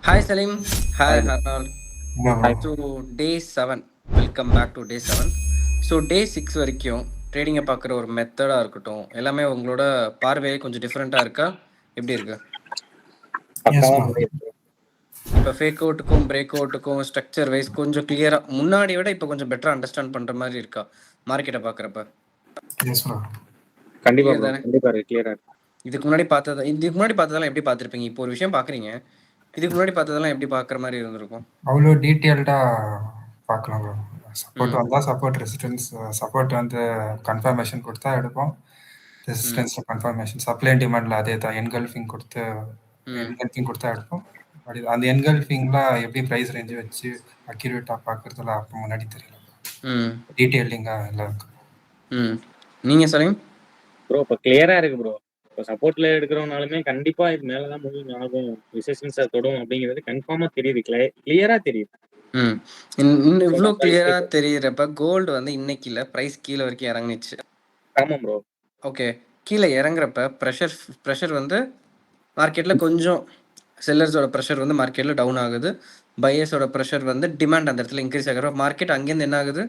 Hi Salim. Hi Hi bro. Arnold. Yeah, Hi. bro. So day 7. Welcome back to day 7. So day 6 வரைக்கும் ட்ரேடிங்கை பார்க்குற ஒரு மெத்தடாக இருக்கட்டும் எல்லாமே உங்களோட பார்வையே கொஞ்சம் டிஃப்ரெண்ட்டாக இருக்கா? எப்படி இருக்கு? Yes, பக்காவா bro. முடியுது bro. இப்போ ஃபேக் அவுட்டுக்கும் பிரேக் அவுட்டுக்கும் ஸ்ட்ரக்சர் வைஸ் கொஞ்சம் கிளியராக முன்னாடி விட இப்போ கொஞ்சம் பெட்டராக அண்டர்ஸ்டாண்ட் பண்ணுற மாதிரி இருக்கா மார்க்கெட்டை பார்க்குறப்ப? Yes, bro. கண்டிப்பா கிளியர் ப்ரோ, தானே? கண்டிப்பா இருக்கு, கிளியரா இருக்கு. இதுக்கு முன்னாடி பார்த்ததெல்லாம் எப்படி பார்த்துருப்பீங்க? இப்போ ஒரு விஷயம் பார்க்குறீங்க, இதுக்கு முன்னாடி பார்த்ததெல்லாம் எப்படி பார்க்குற மாதிரி இருந்திருக்கும்? அவ்வளோ டீட்டெயில்டாக பார்க்கலாம் ப்ரோ. சப்போர்ட் ம் வந்தால் சப்போர்ட், ரெசிஸ்டன்ஸ் சப்போர்ட் வந்து கன்ஃபர்மேஷன் கொடுத்தா எடுப்போம். ம் ரெசிஸ்டன்ஸில் கன்ஃபர்மேஷன், சப்ளை அண்ட் டிமாண்டில் அதே தான். என்கல்ஃபிங் கொடுத்து ம் என்கல்ஃபிங் கொடுத்தா எடுப்போம். பட் அந்த என்கல்ஃபிங்லாம் எப்படி ப்ரைஸ் ரேஞ்சு வச்சு அக்யூரேட்டாக பார்க்குறதுலாம் அப்போ முன்னாடி தெரியல. ம் டீட்டெயிலிங்காக எல்லாம் இருக்கு. ம் நீங்கள் சொல்லுங்க. ப்ரோ இப்போ கிளியரா இருக்கு ப்ரோ. இப்போ சப்போர்ட்ல எடுக்கிறவனாலுமே கண்டிப்பா இது மேலதான் மூவிங் ஆகும், ரெசிஸ்டன்ஸை தொடும் அப்படிங்கிறது கன்ஃபார்மா தெரியுது, கிளியரா தெரியுது. ம் இன்னும் So, இவ்வளோ நம்ம கிளியரா இப்போ- தெரியிறப்ப கோல்டு வந்து இன்னைக்கு இல்லை, ப்ரைஸ் கீழே வரைக்கும் இறங்குனுச்சு. ஆமா ப்ரோ. ஓகே, கீழே இறங்குறப்ப ப்ரெஷர் வந்து மார்க்கெட்டில் கொஞ்சம் செல்லர்ஸோட ப்ரெஷர் வந்து மார்க்கெட்டில் டவுன் ஆகுது, பையர்ஸோட ப்ரெஷர் வந்து டிமாண்ட் அந்த இடத்துல இன்க்ரீஸ் ஆகிறப்ப மார்க்கெட் அங்கேருந்து என்ன ஆகுது,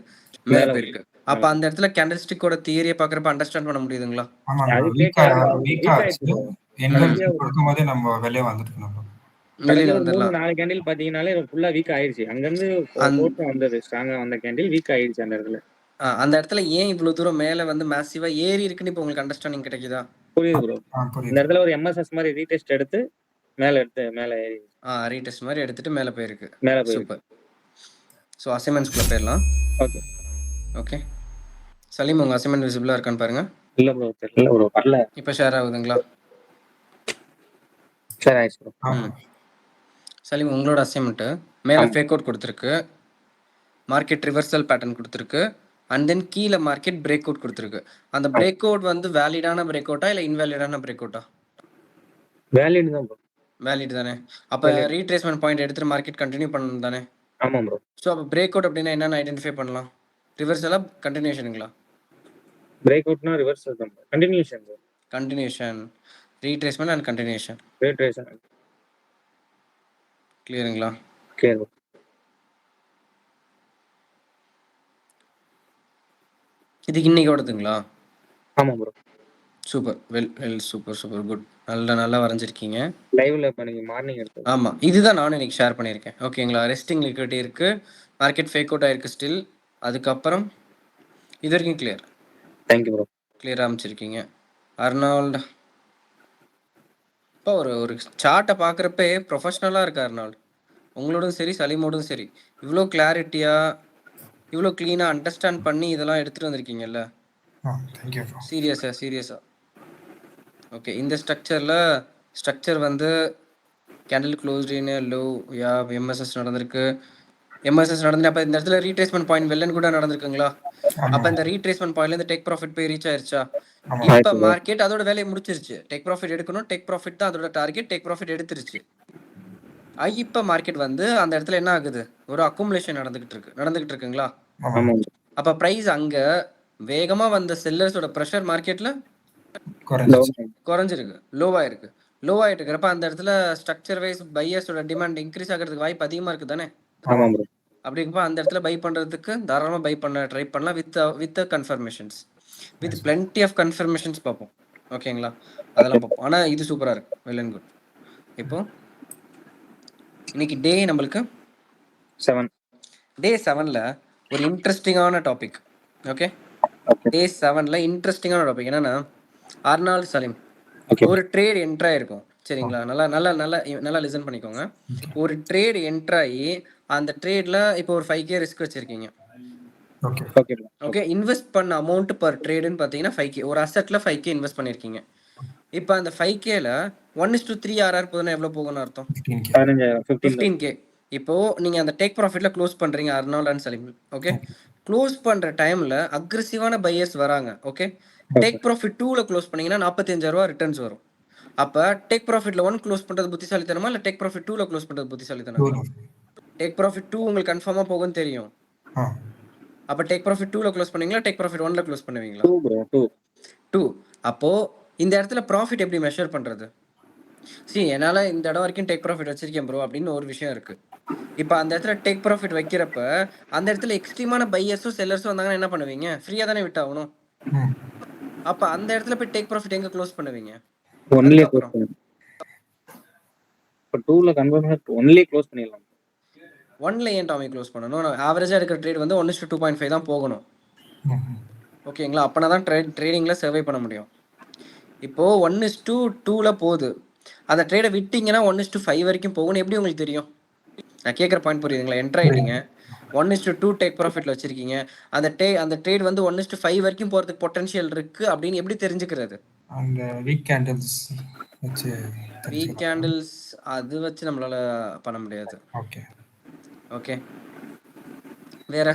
மேலே மேல போயிருக்கு. அப்போ அந்த இடத்துல கேண்டல்ஸ்டிக்கோட தியரியை பார்க்குறப்ப அண்டர்ஸ்டாண்ட் பண்ண முடியுதுங்களா? ஆமாம் அது ப்ரோ. கேட்கலாம். வீக்காக ஆயிடுச்சு ஆச்சு. bro. என்கல்ஃபிங் கொடுக்கும் போதே நம்ம வெளியே வந்துட்டு நம்ம வெளியில் கடைசியில் ஒரு 3 வந்துடலாம். 4 கேண்டில் பாத்தீங்கன்னாலே ஃபுல்லா வீக் ஆயிடுச்சு. அங்கிருந்து போட்டு வந்தது ஸ்ட்ராங்கா வந்த கேண்டில் வீக் ஆயிடுச்சு அந்த இடத்துல. அந்த இடத்துல ஏன் இவ்வளோ தூரம் மேலே வந்து மேசிவாக ஏறி இருக்குன்னு இப்போ உங்களுக்கு அண்டர்ஸ்டாண்டிங் கிடைக்குதா? புரியுது ப்ரோ. இந்த புரியுது. இடத்துல ஒரு எம்எஸ்எஸ் மாதிரி ரீடெஸ்ட் எடுத்து மேல ஏறி ரீடெஸ்ட் மாதிரி எடுத்துட்டு மேலே போயிருக்கு. மேல போயிருக்கு. சூப்பர். ஸோ அசைன்மெண்ட்ஸ்குள்ளே போயிடலாம். ஓகே ஓகே சலீம், உங்கள் அசைன்மெண்ட் விசிபிளாக இருக்கான்னு பாருங்க. இல்ல ப்ரோ, தெரியல ப்ரோ, வரல. இப்போ ஷேர் ஆகுதுங்களா? சரி ஆயிடுச்சு ப்ரோ. சலீம், உங்களோட அசைன்மெண்ட்டு மேலே ஆமா. ஃபேக் அவுட் கொடுத்துருக்கு, மார்க்கெட் ரிவர்சல் பேட்டர்ன் கொடுத்துருக்கு, அண்ட் தென் கீழே மார்க்கெட் பிரேக் அவுட் கொடுத்துருக்கு. அந்த பிரேக் அவுட் வந்து வேலிடான பிரேக் அவுட்டா இல்லை இன்வேலிடான பிரேக் அவுட்டா? வேலிட் தான் ப்ரோ. வேலிட் தானே. அப்போ Valid. ரீட்ரேஸ்மெண்ட் பாயிண்ட் எடுத்துட்டு மார்க்கெட் கண்டினியூ பண்ணணும் தானே? ஆமா ப்ரோ. ஸோ அப்போ பிரேக் அவுட் அப்படின்னா என்னென்னு ஐடென்டிஃபை பண்ணலாம்? ரிவர்சலா கண்டினியூஷனுங்களா? பிரேக் அவுட்னா ரிவர்சல் தான் bro. Continuation bro. Continuation, retracement and continuation. Retracement. கிளியருங்களா? Clear bro. இதுக்கு இன்னைக்கு ஓடுதுங்களா? ஆமா ப்ரோ. Super, super good. நல்லா வரைஞ்சிருக்கீங்க. லைவ்ல இப்போ நீங்க மார்னிங் எடுத்தது. ஆமாம், இதுதான் நானும் இன்னைக்கு ஷேர் பண்ணியிருக்கேன். ஓகேங்களா? ரெஸ்டிங் லிக்விடிட்டி இருக்குது, மார்க்கெட் ஃபேக் அவுட் ஆயிருக்கு ஸ்டில். அதுக்கப்புறம் இது வரைக்கும் கிளியர். Thank you bro. கிளியராக அமைச்சிருக்கீங்க. அர்னால்டு இப்போ ஒரு சார்ட்டை பார்க்குறப்பே ப்ரொஃபஷ்னலாக இருக்கு அர்னால்டு. உங்களோடும் சரி சலீமோடும் சரி இவ்வளோ கிளாரிட்டியாக இவ்வளோ க்ளீனாக அண்டர்ஸ்டாண்ட் பண்ணி இதெல்லாம் எடுத்துகிட்டு வந்திருக்கீங்கல்ல. சீரியஸாக ஓகே. இந்த ஸ்ட்ரக்சர் வந்து கேண்டில் க்ளோஸ்டின்னு லோ யா எம்எஸ்எஸ் நடந்திருக்கு. எம்எஸ்எஸ் நடந்து அப்போ இந்த இடத்துல ரீட்ரேஸ்மெண்ட் பாயிண்ட் வெள்ளன் கூட நடந்திருக்குங்களா? அப்போ இந்த ரீட்ரேஸ்மெண்ட் பாயிண்ட்லேருந்து டேக் ப்ராஃபிட் போய் ரீச் ஆயிருச்சா? இப்போ மார்க்கெட் அதோட வேலையை முடிச்சிருச்சு. டேக் ப்ராஃபிட் எடுக்கணும், டேக் ப்ராஃபிட் தான் அதோட டார்கெட், டேக் ப்ராஃபிட் எடுத்துருச்சு. இப்போ மார்க்கெட் வந்து அந்த இடத்துல என்ன ஆகுது, ஒரு அக்குமுலேஷன் நடந்துகிட்டு இருக்குங்களா? அப்போ ப்ரைஸ் அங்கே வேகமாக வந்த செல்லர்ஸோட ப்ரெஷர் மார்க்கெட்டில் குறைஞ்சிருக்கு, லோவாகிட்டு இருக்கிறப்ப அந்த இடத்துல ஸ்ட்ரக்சர் வைஸ் பையர்ஸோட டிமாண்ட் இன்க்ரீஸ் ஆகிறதுக்கு வாய்ப்பு அதிகமாக இருக்குது தானே? அப்படி இருக்கப்போ அந்த இடத்துல பை பண்ணுறதுக்கு தாராளமாக பை பண்ண ட்ரை பண்ணலாம் with confirmations, with plenty of confirmations பார்ப்போம். ஓகேங்களா? அதெல்லாம் பார்ப்போம். ஆனால் இது சூப்பராக இருக்கு, வெல் அண்ட் குட். இப்போ இன்னைக்கு டே நம்மளுக்கு 7. டே 7ல் ஒரு இன்ட்ரெஸ்டிங்கான டாபிக். ஓகே, டே 7ல் இன்ட்ரெஸ்டிங்கான டாபிக் என்னன்னா, அர்னால்டு சலீம் ஒரு ட்ரேட் என்ட்ராகி இருக்கும். சரிங்களா? நல்லா லிசன் பண்ணிக்கோங்க. ஒரு ட்ரேட் என்ட்ராகி அந்த ட்ரேடில் இப்போ ஒரு 5K ரிஸ்க் வச்சுருக்கீங்க. ஓகே, இன்வெஸ்ட் பண்ண அமௌண்ட் பர் ட்ரேடுன்னு பார்த்தீங்கன்னா 5K. ஒரு அசெட்டில் 5K இன்வெஸ்ட் பண்ணியிருக்கீங்க. இப்போ அந்த 5Kல 1:3 ஆர்ஆர் போதுன்னா எவ்வளோ போகும்னு அர்த்தம்? 15K. இப்போது நீங்கள் அந்த டேக் ப்ராஃபிட்டில் க்ளோஸ் பண்ணுறீங்க Arnold and Salim. Okay, close பண்ணுற டைமில் அக்ரெசிவான பையர்ஸ் வராங்க. ஓகே, டேக் ப்ராஃபிட் 2ல் க்ளோஸ் பண்ணிங்கன்னா 45,000 ரிட்டர்ன்ஸ் வரும். அப்போ டேக் ப்ராஃபிட்டில் 1 க்ளோஸ் பண்ணுறது புத்திசாலித்தனமா இல்லை டேக் ப்ராஃபிட் 2ல் க்ளோஸ் பண்ணுறது புத்திசாலித்தனமா? டேக் ப்ராஃபிட் 2 உங்களுக்கு கன்ஃபார்மாக போகும்னு தெரியும். அப்போ டேக் ப்ராஃபிட் 2ல் க்ளோஸ் பண்ணுவீங்களா, டேக் ப்ராஃபிட் 1ல் க்ளோஸ் பண்ணுவீங்களா? 2. அப்போது இந்த இடத்துல ப்ராஃபிட் எப்படி மெஷர் பண்ணுறது? என்னால இந்த இடம் வரைக்கும் டேக் ப்ராஃபிட் வச்சிருக்கேன் ப்ரோ அப்படின்னு ஒரு விஷயம் இருக்கு. இப்போ அந்த இடத்துல டேக் ப்ராஃபிட் வைக்கிறப்ப அந்த இடத்துல எக்ஸ்ட்ரீமான பையர்ஸும் செல்லர்ஸும் வந்தாங்கன்னா என்ன பண்ணுவீங்க? ஃப்ரீயா தானே விட்டாகணும். ம். அப்ப அந்த இடத்துல போய் டேக் ப்ராஃபிட் எங்க க்ளோஸ் பண்ணுவீங்க? ஒன்லயே க்ளோஸ் அதுக்கப்புறம் பண்ணலாம். இப்போ 2ல கன்ஃபார்மா ஒன்லயே க்ளோஸ் பண்ணிடலாம். 1ல ஏன் டாமி க்ளோஸ் பண்ணணும்? ஆவரேஜா எடுக்கிற ட்ரேட் வந்து 1:2.5 தான் போகணும். ம். ஓகேங்களா? அப்பனா தான் ட்ரேடிங்ல சர்வை பண்ண முடியும். இப்போ 1:2ல போகுது. அந்த ட்ரேடை விட்டீங்கன்னா 1:5 வரைக்கும் போகும்னு எப்படி உங்களுக்கு தெரியும்? நான் கேட்குற பாயிண்ட் புரியுதுங்களா? என்ட்ரு ஆயிட்டீங்க, 1:2 டேக் ப்ராஃபிட்ல வச்சிருக்கீங்க. அந்த ட்ரேட் வந்து 1:5 வரைக்கும் போறதுக்கு பொட்டன்ஷியல் இருக்கு அப்படின்னு எப்படி தெரிஞ்சுக்கிறது? அந்த வீக் கேண்டில்ஸ் வச்சு வீக் தெரிஞ்சுக்கலாம். கேண்டில்ஸ் அது வச்சு நம்மளால பண்ண முடியாது. ஓகே. ஓகே, வேற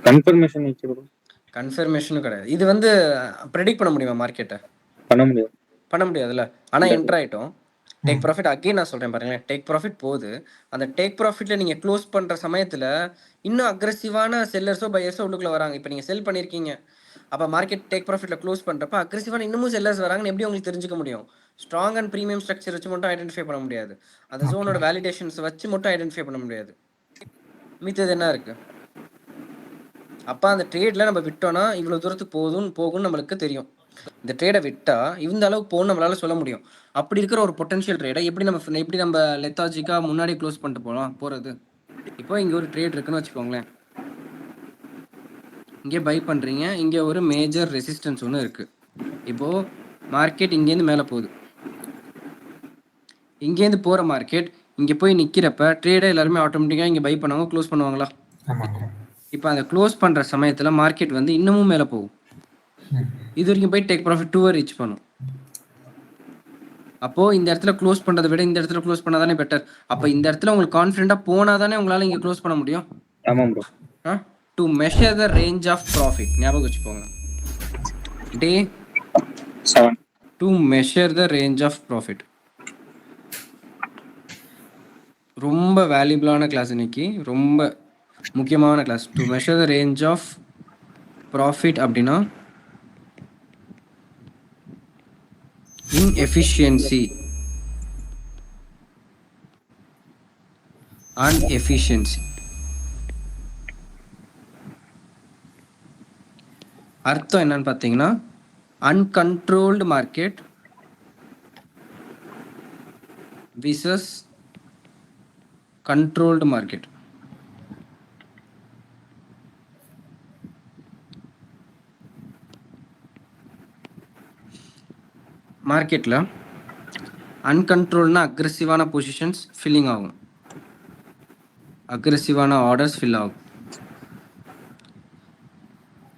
கன்ஃபர்மேஷன் வச்சு ப்ரோ. கன்ஃபர்மேஷனும் கிடையாது. இது வந்து ப்ரெடிக்ட் பண்ண முடியுமா மார்க்கெட்டை? பண்ண முடியாது. பண்ண முடியாதுல்ல. ஆனால் இல்ல. என்ட்ரு ஆயிட்டோம். டேக் ப்ராஃபிட் அகைன் நான் சொல்கிறேன் பாருங்களேன். டேக் ப்ராஃபிட் போகுது. அந்த டேக் ப்ராஃபிட்ல நீங்கள் க்ளோஸ் பண்ணுற சமயத்தில் இன்னும் அக்ரெசிவான செல்லர்ஸோ பையர்ஸோ உள்ளுக்குள்ள வராங்க. இப்போ நீங்கள் செல் பண்ணியிருக்கீங்க, அப்போ மார்க்கெட் டேக் ப்ராஃபிட்ல க்ளோஸ் பண்ணுறப்ப அக்ரெசிவான இன்னமும் செல்லர்ஸ் வராங்கன்னு எப்படி உங்களுக்கு தெரிஞ்சுக்க முடியும்? ஸ்ட்ராங் அண்ட் ப்ரீமியம் ஸ்ட்ரக்சர் வச்சு மட்டும் ஐடென்டிஃபை பண்ண முடியாது. அந்த ஜோனோட வேலிடேஷன்ஸ் வச்சு மட்டும் ஐடென்டிஃபை பண்ண முடியாது. மித்தது என்ன இருக்கு? அப்போ அந்த ட்ரேட்ல நம்ம விட்டோம்னா இவ்வளோ தூரத்துக்கு போகும்னு நம்மளுக்கு தெரியும். இந்த ட்ரேடை விட்டா இந்த அளவுக்கு போகணும்னு நம்மளால சொல்ல முடியும். அப்படி இருக்கிற ஒரு பொட்டன்ஷியல் ட்ரேடை எப்படி நம்ம லெத்தாஜிக்கா முன்னாடி க்ளோஸ் பண்ணிட்டு போறது? இப்போ இங்க ஒரு ட்ரேட் இருக்குன்னு வச்சுக்கோங்களேன். இங்கே பை பண்றீங்க, இங்க ஒரு மேஜர் ரெசிஸ்டன்ஸ் ஒன்று இருக்கு. இப்போ மார்க்கெட் இங்கேருந்து மேலே போகுது. இங்கேருந்து போற மார்க்கெட் இங்க போய் நிக்கிறப்ப ட்ரேடை எல்லாருமே ஆட்டோமேட்டிக்கா இங்க பை பண்ணுவாங்க, க்ளோஸ் பண்ணுவாங்களா? இப்போ அந்த க்ளோஸ் பண்ற சமயத்துல மார்க்கெட் வந்து இன்னமும் மேலே போகும். இது வரைக்கும் போய் டேக் ப்ராஃபிட் 2 ரீச் பண்ணும். அப்போ இந்த இடத்துல க்ளோஸ் பண்றதை விட இந்த இடத்துல க்ளோஸ் பண்ணாதானே பெட்டர். அப்போ இந்த இடத்துல உங்களுக்கு கான்ஃபிடென்ட்டா போனாதானே உங்களால இங்க க்ளோஸ் பண்ண முடியும். ஆமாம் bro. To measure the range of profit ஞாபகம் வச்சுக்கோங்க. Day 7 to measure the range of profit. ரொம்ப வேல்யூபிளான கிளாஸ் இன்னைக்கு, ரொம்ப முக்கியமான class. To measure the range of profit அப்படின்னா inefficiency and efficiency. அர்த்தம் என்னன்னு பார்த்தீங்கன்னா uncontrolled market versus controlled market. மார்க்கெட்டில் அன்கண்ட்ரோல்னா அக்ரெசிவான பொசிஷன்ஸ் ஃபில்லிங் ஆகும், அக்ரெசிவான ஆர்டர்ஸ் ஃபில் ஆகும்.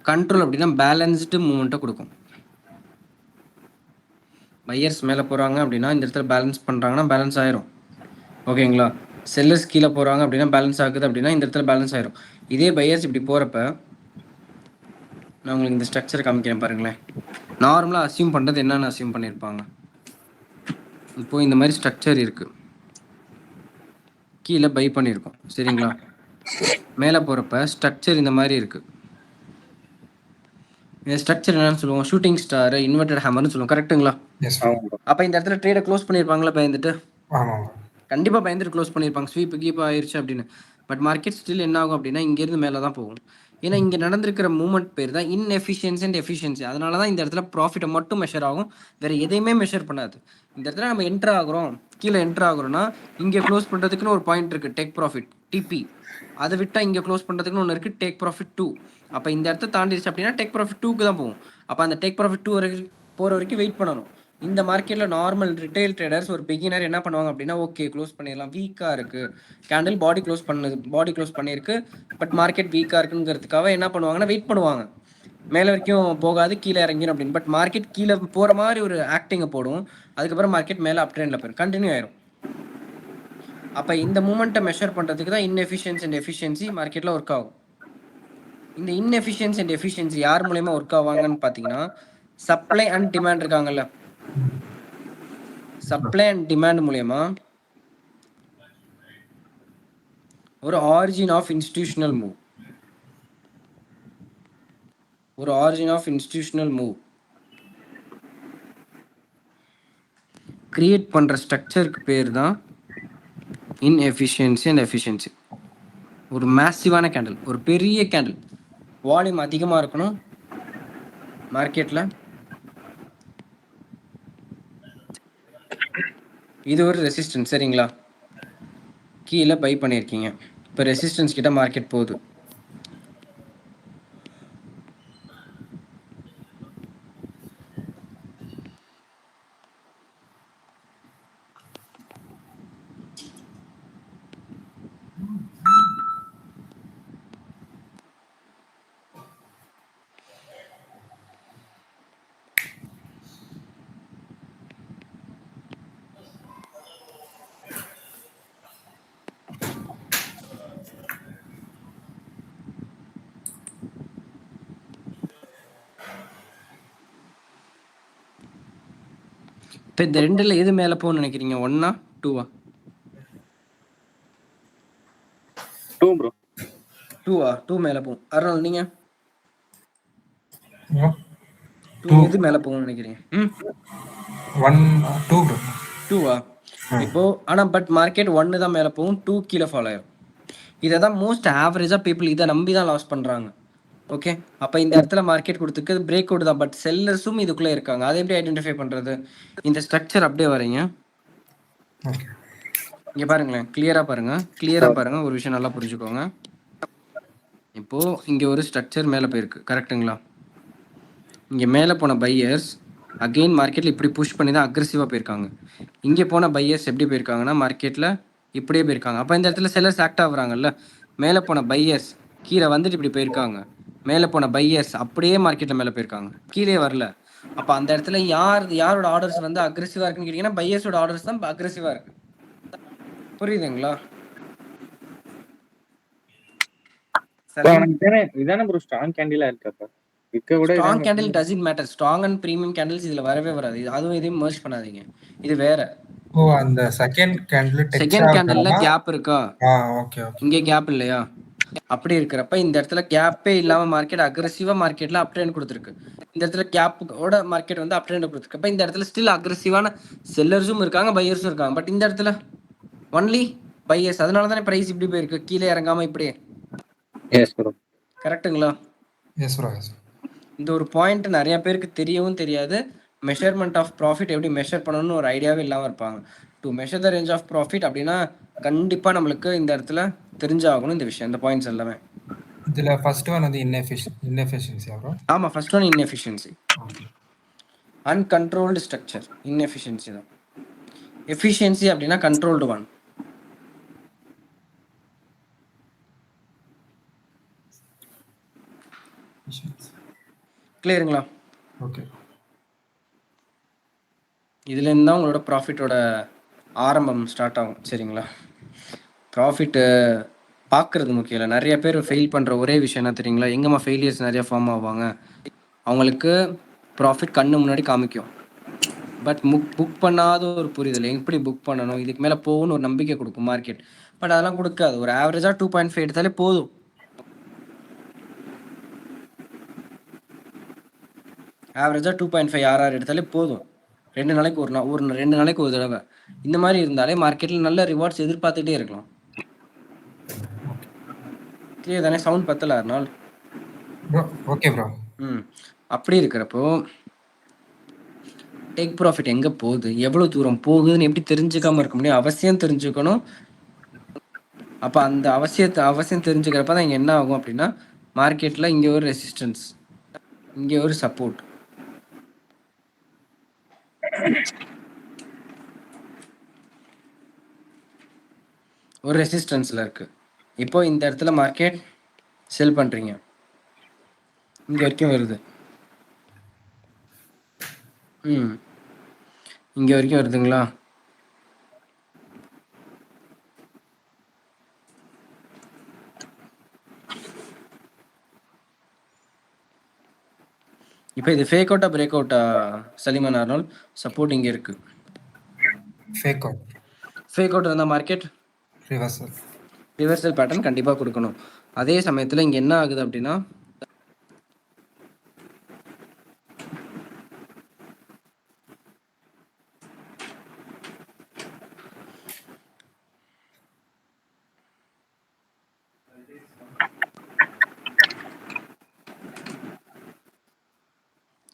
கண்ட்ரோல் அப்படின்னா பேலன்ஸ்டு மூமெண்ட்டை கொடுக்கும். பையர்ஸ் மேலே போகிறாங்க அப்படின்னா இந்த இடத்துல பேலன்ஸ் பண்ணுறாங்கன்னா பேலன்ஸ் ஆயிரும். ஓகேங்களா? செல்லர்ஸ் கீழே போகிறாங்க அப்படின்னா பேலன்ஸ் ஆகுது அப்படின்னா இந்த இடத்துல பேலன்ஸ் ஆயிரும். இதே பையர்ஸ் இப்படி போகிறப்ப நான் உங்களுக்கு இந்த ஸ்ட்ரக்சரை காமிக்கிறேன் பாருங்களேன். நார்மலாக அசியூம் பண்ணுறது என்னென்னு அசியூம் பண்ணியிருப்பாங்க. இப்போது இந்த மாதிரி ஸ்ட்ரக்சர் இருக்குது, கீழே பை பண்ணியிருக்கோம் சரிங்களா? மேலே போகிறப்ப ஸ்ட்ரக்சர் இந்த மாதிரி இருக்குது. இந்த ஸ்ட்ரக்சர் என்னன்னு சொல்லுவோம்? ஷூட்டிங் ஸ்டார், இன்வெர்டட் ஹேமர்னு சொல்லுவோம். கரெக்ட்டுங்களா? அப்போ இந்த இடத்துல ட்ரேடை க்ளோஸ் பண்ணியிருப்பாங்களா பயந்துட்டு? கண்டிப்பாக பயந்துட்டு க்ளோஸ் பண்ணியிருப்பாங்க, ஸ்வீப் கீப் ஆயிடுச்சு அப்படின்னு. பட் மார்க்கெட் ஸ்டில் என்ன ஆகும் அப்படின்னா இங்கேருந்து மேலே தான் போகும். ஏன்னா இங்கே நடந்திருக்கிற மூவ்மெண்ட் பேர் தான் இன்எஃபிஷியன்சி அண்ட் எஃபிஷியன்சி. அதனால தான் இந்த இடத்துல ப்ராஃபிட்டை மட்டும் மெஷர் ஆகும், வேறு எதையுமே மெஷர் பண்ணாது. இந்த இடத்துல நம்ம என்ட்ரு ஆகுறோம், கீழே என்ட்ரு ஆகுறோம்னா இங்கே க்ளோஸ் பண்ணுறதுக்குன்னு ஒரு பாயிண்ட் இருக்குது, டேக் ப்ராஃபிட் டிபி. அதை விட்டால் இங்கே க்ளோஸ் பண்ணுறதுக்குன்னு ஒன்று இருக்குது, டேக் ப்ராஃபிட் 2. அப்போ இந்த இடத்த தாண்டிடுச்சு அப்படின்னா டேக் ப்ராஃபிட் 2க்கு தான் போகும். அப்போ அந்த டேக் ப்ராஃபிட் 2 வரைக்கும் போகிற வரைக்கும் வெயிட் பண்ணணும். இந்த மார்க்கெட்டில் நார்மல் ரிட்டைல் ட்ரேடர்ஸ் ஒரு பிகினர் என்ன பண்ணுவாங்க அப்படின்னா, ஓகே க்ளோஸ் பண்ணிடலாம், வீக்காக இருக்குது கேண்டில், பாடி க்ளோஸ் பண்ணியிருக்கு, பட் மார்க்கெட் வீக்காக இருக்குங்கிறதுக்காக என்ன பண்ணுவாங்கன்னா வெயிட் பண்ணுவாங்க, மேலே வரைக்கும் போகாது கீழே இறங்கிடும் அப்படின்னு. பட் மார்க்கெட் கீழே போகிற மாதிரி ஒரு ஆக்டிங்கை போடும், அதுக்கப்புறம் மார்க்கெட் மேலே அப் ட்ரெண்டில் போயிடும், கண்டினியூ ஆயிரும். அப்போ இந்த மூமெண்ட்டை மெஷர் பண்ணுறதுக்கு தான் இன்எஃபிஷியன்சி அண்ட் எஃபிஷியன்சி மார்க்கெட்டில் ஒர்க் ஆகும். இந்த இன்எஃபிஷியன்சி அண்ட் எஃபிஷியன்சி யார் மூலயமா ஒர்க் ஆவாங்கன்னு பார்த்தீங்கன்னா, சப்ளை அண்ட் டிமாண்ட் இருக்காங்கல்ல, சப்ளை அண்ட் டிமாண்ட் மூலயமா ஒரு origin of institutional move, create பண்ணுற ஸ்ட்ரக்சருக்கு பேர் தான் இன்எஃபிஷியன்சி அண்ட் எஃபிஷியன்சி. ஒரு மேசிவான கேண்டில், ஒரு பெரிய கேண்டில், வால்யூம் அதிகமாக இருக்கணும் மார்க்கெட்டில். இது ஒரு ரெசிஸ்டன்ஸ் சரிங்களா, கீழே பை பண்ணியிருக்கீங்க. இப்போ ரெசிஸ்டன்ஸ் கிட்ட மார்க்கெட் போகுது. இப்போ இந்த ரெண்டில் எது மேலே போகணும்னு நினைக்கிறீங்க, 1 2? 2 ப்ரோ. 2 மேலே போகும். அருணால் நீங்கள் bro 2 எது மேலே போகணும்னு நினைக்கிறீங்க? 2 bro 2 இப்போ ஆனால் பட் மார்க்கெட் 1 தான் மேலே போகும், 2 கீழே ஃபாலோ ஆயிரும். இதை தான் மோஸ்ட் ஆவரேஜாக பீப்புள் இதை நம்பி தான் லாஸ் பண்ணுறாங்க. ஓகே, அப்போ இந்த இடத்துல மார்க்கெட் கொடுத்துருக்கு பிரேக் அவுட் தான், பட் செல்லர்ஸும் இதுக்குள்ளே இருக்காங்க. அதை எப்படி ஐடென்டிஃபை பண்ணுறது? இந்த ஸ்ட்ரக்சர் அப்படியே வரீங்க, இங்கே பாருங்களேன், கிளியராக பாருங்கள், ஒரு விஷயம் நல்லா புரிஞ்சுக்கோங்க. இப்போது இங்கே ஒரு ஸ்ட்ரக்சர் மேலே போயிருக்கு கரெக்டுங்களா? இங்கே மேலே போன பையர்ஸ் அகெயின் மார்க்கெட்டில் இப்படி புஷ் பண்ணி தான் அக்ரெசிவாக போயிருக்காங்க. இங்கே போன பையர்ஸ் எப்படி போயிருக்காங்கன்னா மார்க்கெட்டில் இப்படியே போயிருக்காங்க. அப்போ இந்த இடத்துல செல்லர்ஸ் ஆக்ட் ஆகுறாங்கல்ல, மேலே போன பையர்ஸ் கீழே வந்துட்டு இப்படி போயிருக்காங்க, மேலே போன பையர்ஸ் அப்படியே மார்க்கெட்டில் மேலே போயிருக்காங்க, கீழே வரல. அப்போ அந்த இடத்துல யாரோட ஆர்டர்ஸ் வந்து அக்ரெசிவாக இருக்குன்னு கேட்டிங்கன்னா பையர்ஸோட ஆர்டர்ஸ் தான் அக்ரெசிவாக இருக்கு. புரியுதுங்களா? இதானே ப்ரோ ஸ்ட்ராங் கேண்டிலா இருக்கு. அப்ப strong candle doesn't matter. Strong and premium candles இதுல வரவே வராது. அதுவும் இதையும் மர்ஜ் பண்ணாதீங்க, இது வேற. ஓ அந்த செகண்ட் கேண்டில்ல கேப் இருக்கா? Okay okay. இங்கே கேப் இல்லையா? அப்படி இருக்கிறப்ப இந்த இடத்துல கேப்பே இல்லாம மார்க்கெட் அக்ரெசிவா மார்க்கெட்ல அப் ட்ரெண்ட் கொடுத்துருக்கு. இந்த இடத்துல கேப்போட மார்க்கெட் வந்து அப் ட்ரெண்ட் கொடுத்துருக்கு. இந்த இடத்துல ஸ்டில் அக்ரெசிவான செல்லர்ஸும் இருக்காங்க, பையர்ஸும் இருக்காங்க. பட் இந்த இடத்துல ஒன்லி பையர்ஸ். அதனால தானே பிரைஸ் இப்படி போயிருக்கு, கீழே இறங்காம இப்படியே. கரெக்டுங்களா? இந்த ஒரு பாயிண்ட் நிறைய பேருக்கு தெரியவும் தெரியாது. மெஷர்மெண்ட் ஆஃப் ப்ராஃபிட் எப்படி மெஷர் பண்ணணும்னு ஒரு ஐடியாவே இல்லாமல் இருப்பாங்க. To measure the range of profit அப்படின்னா கண்டிப்பாக நம்மளுக்கு இந்த இடத்துல தெரிஞ்சாகணும் இந்த விஷயம், இந்த பாயிண்ட்ஸ் எல்லாமே. இதில் ஃபர்ஸ்ட் ஒன் வந்து இன்எஃபிஷியன்சி ஆகும். ஆமாம், first one inefficiency. Uncontrolled structure inefficiency தான். எஃபிஷியன்சி அப்படின்னா கண்ட்ரோல்டு ஒன். கிளியருங்களா? ஓகே. இதுலேருந்து தான் உங்களோட ப்ராஃபிட்டோட ஆரம்பம் ஸ்டார்ட் ஆகும் சரிங்களா. ப்ராஃபிட்டு பார்க்குறது முக்கியம் இல்லை. நிறைய பேர் ஃபெயில் பண்ணுற ஒரே விஷயம் என்ன தெரியுங்களா? எங்கேம்மா ஃபெயிலியர்ஸ் நிறையா ஃபார்ம் ஆவாங்க, அவங்களுக்கு ப்ராஃபிட் கண்ணு முன்னாடி காமிக்கும், பட் புக் பண்ணாத ஒரு புரிதல் எப்படி புக் பண்ணணும், இதுக்கு மேலே போகணும்னு ஒரு நம்பிக்கை கொடுக்கும் மார்க்கெட். பட் அதெல்லாம் கொடுக்காது. ஒரு ஆவரேஜாக 2.5 எடுத்தாலே போதும். ஆவரேஜாக 2.5 RR எடுத்தாலே போதும். 2 நாளைக்கு ஒரு 2 நாளைக்கு ஒரு தடவை இந்த மாதிரி இருந்தாலே மார்க்கெட்டில் நல்ல ரிவார்ட்ஸ் எதிர்பார்த்துட்டே இருக்கலாம். கிளியர் தானே? சவுண்ட் பத்தல அருணால்? Okay bro. அப்படி இருக்கிறப்போ டேக் ப்ராஃபிட் எங்கே போகுது, எவ்வளோ தூரம் போகுதுன்னு எப்படி தெரிஞ்சுக்காமல் இருக்க முடியும்? அவசியம் தெரிஞ்சுக்கணும். அப்போ அந்த அவசியம் தெரிஞ்சுக்கிறப்ப தான் இங்கே என்ன ஆகும் அப்படின்னா மார்க்கெட்டில் இங்கே ஒரு ரெசிஸ்டன்ஸ், இங்கே ஒரு சப்போர்ட், ஒரு ரெசிஸ்டன்ஸில் இருக்குது. இப்போ இந்த இடத்துல மார்க்கெட் செல் பண்ணுறீங்க, இங்கே வரைக்கும் வருது, இங்கே வரைக்கும் வருதுங்களா? இப்போ இது ஃபேக் அவுட்டா பிரேக் அவுட்டா சலிமான் அருணால்? சப்போர்ட் இங்கே இருக்கு. ஃபேக் அவுட் இருந்தால் மார்க்கெட் ரிவர்சல் பேட்டர்ன் கண்டிப்பாக கொடுக்கணும். அதே சமயத்தில் இங்கே என்ன ஆகுது அப்படின்னா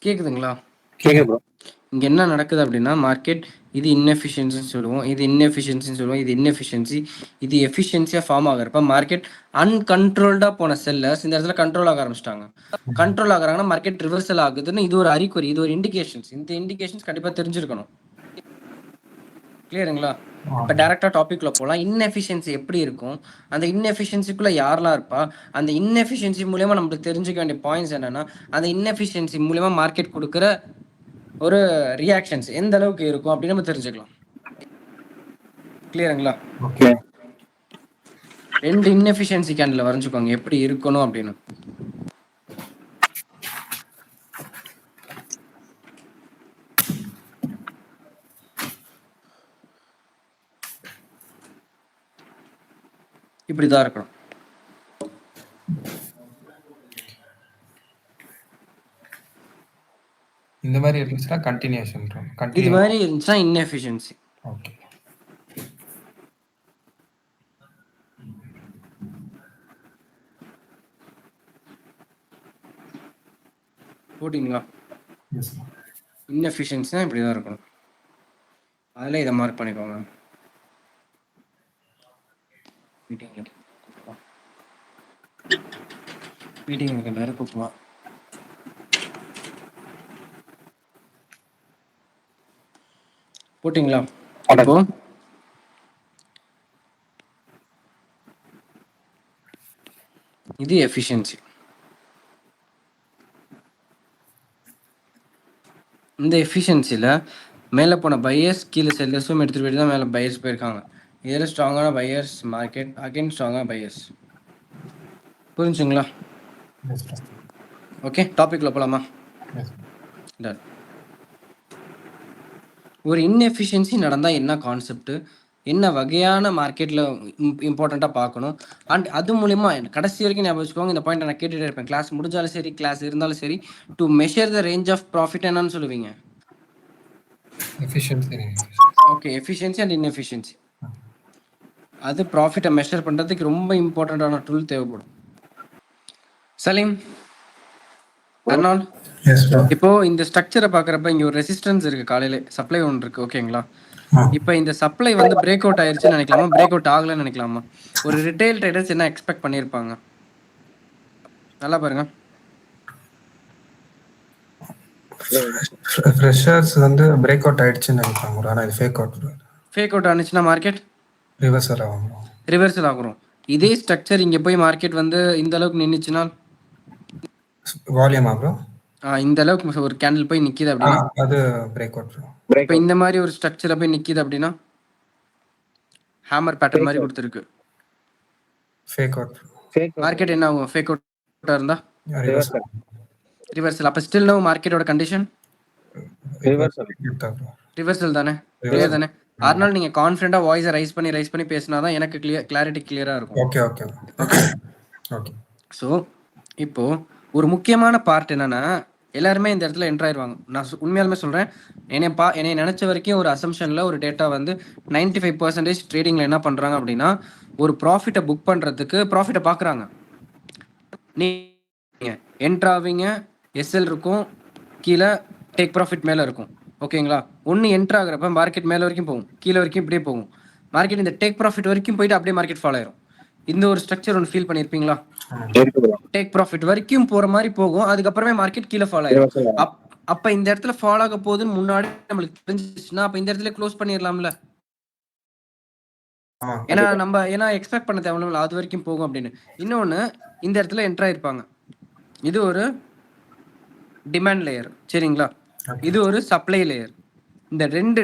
கேக்குதுங்களா? கேக்குது ப்ரோ. இங்க என்ன நடக்குது அப்படின்னா, மார்க்கெட் இது இன்எஃபிஷியன்சின்னு சொல்லுவோம், இது இன்எஃபிஷியன்சின்னு சொல்லுவோம், இது இன்எஃபிஷியன்சி, இது எஃபிஷியன்சியா ஃபார்ம் ஆகுறப்ப மார்க்கெட் அன்கண்ட்ரோல்டா போன செல்லர்ஸ் இந்த இடத்துல கண்ட்ரோல் ஆக ஆரம்பிச்சிட்டாங்க. கண்ட்ரோல் ஆகுறாங்கன்னா மார்க்கெட் ரிவர்சல் ஆகுதுன்னு இது ஒரு அறிகுறி, இது ஒரு இண்டிகேஷன்ஸ். இந்த இண்டிகேஷன்ஸ் கண்டிப்பா தெரிஞ்சிருக்கணும். கிளியருங்களா? இப்போ டேரக்டா டாபிக்ல போகலாம். இன்எஃபிஷியன்சி எப்படி இருக்கும், அந்த இன்எஃபிஷியன்சிக்குள்ள யாரெல்லாம் இருப்பா, அந்த இன்எஃபிஷியன்சி மூலியமா நம்மளுக்கு தெரிஞ்சுக்க வேண்டிய பாயிண்ட்ஸ் என்னன்னா, அந்த இன்எஃபிஷியன்சி மூலியமா மார்க்கெட் கொடுக்குற ஒரு ரியாக்ஷன்ஸ் எந்த அளவுக்கு இருக்கும் அப்படின்னு நம்ம தெரிஞ்சுக்கலாம். கிளியருங்களா? ஓகே. 2 இன்எஃபிஷியன்சி கேண்டில் வரைஞ்சுக்கோங்க எப்படி இருக்கணும் அப்படின்னு. இப்படிதான் இருக்கணும். இந்த மாதிரி இருந்துச்சுன்னா கண்டினியூஷன். இது மாதிரி இருந்துச்சுன்னா இன்எஃபிஷியன்சி. ஓகே. போட்டிங்களா? எஸ். இன்எஃபிஷியன்சினா இப்படி தான் இருக்கணும். அதில் இதை மார்க் பண்ணிக்கோங்க. மீட்டிங் எனக்கு நேரம் கூப்பிடுவா. போட்டிங்களா? இப்போ இது எஃபிஷியன்சி. இந்த எஃபிஷியன்சியில் மேலே போன பையர்ஸ் கீழே செல்லர்ஸும் எடுத்துகிட்டு போயிட்டு தான் மேலே பையர்ஸ் போயிருக்காங்க. இதில் ஸ்ட்ராங்கான பையர்ஸ் மார்க்கெட், அகைன் ஸ்ட்ராங்கான பையர்ஸ். புரிஞ்சுங்களா? ஓகே, டாபிக்ல போகலாமா? டன். ஒரு இன்எஃபிஷியன்சி நடந்தால் என்ன கான்செப்ட், என்ன வகையான மார்க்கெட்டில் இம்பார்ட்டண்ட்டாக பார்க்கணும், அண்ட் அது மூலிமா கடைசி வரைக்கும் ஞாபகம் வச்சுக்கோங்க. இந்த பாயிண்ட் நான் கேட்டுகிட்டே இருப்பேன், கிளாஸ் முடிஞ்சாலும் சரி கிளாஸ் இருந்தாலும் சரி. To measure the range of profit என்னன்னு சொல்லுவீங்க? Okay, efficiency and inefficiency. அது ப்ராஃபிட்டை மெஷர் பண்ணுறதுக்கு ரொம்ப இம்பார்ட்டண்ட்டான டூல் தேவைப்படும். சலீம், அர்னால், இப்போ இந்த ஸ்ட்ரக்சரை பார்க்குறப்ப இங்கே ஒரு ரெசிஸ்டன்ஸ் இருக்குது, காலையில் சப்ளை ஒன்று இருக்குது. ஓகேங்களா? இப்போ இந்த சப்ளை வந்து பிரேக் அவுட் ஆயிருச்சுன்னு நினைக்கலாமா, பிரேக் அவுட் ஆகலன்னு நினைக்கலாமா? ஒரு ரிட்டைல் ட்ரேடர்ஸ் என்ன எக்ஸ்பெக்ட் பண்ணியிருப்பாங்க? நல்லா பாருங்க. ஃப்ரெஷர்ஸ் வந்து பிரேக் அவுட் ஆயிடுச்சுன்னு நினைப்பாங்க, ஆனால் இது ஃபேக் அவுட். ஃபேக் அவுட் ஆனிச்சுன்னா மார்க்கெட் ரிவர்சல் ஆகும். ரிவர்சல் ஆகும். இதே ஸ்ட்ரக்சர் இங்கே போய் மார்க்கெட் வந்து இந்த அளவுக்கு நின்றுச்சுன்னா வால்யூம் ஆகும். இந்த அளவுக்கு ஒரு கேண்டில் போய் நிற்கிது அப்படின்னா அது பிரேக் அவுட். இப்போ இந்த மாதிரி ஒரு ஸ்ட்ரக்சரை போய் நிற்கிது அப்படின்னா ஹேமர் பேட்டர்ன் மாதிரி கொடுத்துருக்கு. Fake out. மார்க்கெட் என்ன ஆகும்? ஃபேக் அவுட்டாக இருந்தால் ரிவர்சல். அப்போ ஸ்டில் நோ மார்க்கெட்டோட கண்டிஷன் ரிவர்சல் தானே, கிளியர் தானே? அதனால நீங்கள் கான்ஃபிடென்ட்டாக வாய்ஸை ரைஸ் பண்ணி பேசினா தான் எனக்கு கிளாரிட்டி கிளியராக இருக்கும். Okay okay okay. ஸோ இப்போது ஒரு முக்கியமான பார்ட் என்னன்னா, எல்லாருமே இந்த இடத்துல என்ட்ரு ஆயிடுவாங்க. நான் உண்மையாலுமே சொல்கிறேன், என்னை நினச்ச வரைக்கும் ஒரு அசம்ஷனில் ஒரு டேட்டா வந்து 95% ட்ரேடிங்கில் என்ன பண்ணுறாங்க அப்படின்னா, ஒரு ப்ராஃபிட்டை புக் பண்ணுறதுக்கு ப்ராஃபிட்டை பார்க்குறாங்க. நீங்கள் என்ட்ராவிங்க, எஸ்எல் இருக்கும், கீழே டேக் ப்ராஃபிட் மேலே இருக்கும். ஓகேங்களா? ஒன்று என்ட்ரு ஆகிறப்ப மார்க்கெட் மேலே வரைக்கும் போகும், கீழே வரைக்கும் இப்படியே போகும். மார்க்கெட் இந்த டேக் ப்ராஃபிட் வரைக்கும் போயிட்டு அப்படியே மார்க்கெட் ஃபாலோ ஆயிரும். இந்த ஒரு ஸ்ட்ரக்சர் ஒன்று ஃபீல் பண்ணியிருப்பீங்களா? டேக் ப்ராஃபிட் வரைக்கும் போகிற மாதிரி போகும், அதுக்கப்புறமே மார்க்கெட் கீழே ஃபாலோ ஆயிரும். அப்போ இந்த இடத்துல ஃபாலோ ஆக போகுதுன்னு முன்னாடி நம்மளுக்கு தெரிஞ்சிச்சுன்னா அப்போ இந்த இடத்துல க்ளோஸ் பண்ணிடலாம்ல. ஏன்னா எக்ஸ்பெக்ட் பண்ண தேவையில்ல அது வரைக்கும் போகும் அப்படின்னு. இன்னொன்று, இந்த இடத்துல என்ட்ரு ஆயிருப்பாங்க. இது ஒரு டிமாண்ட் லேயர், சரிங்களா? இது ஒரு சப்ளை லேயர். இந்த ரெண்டு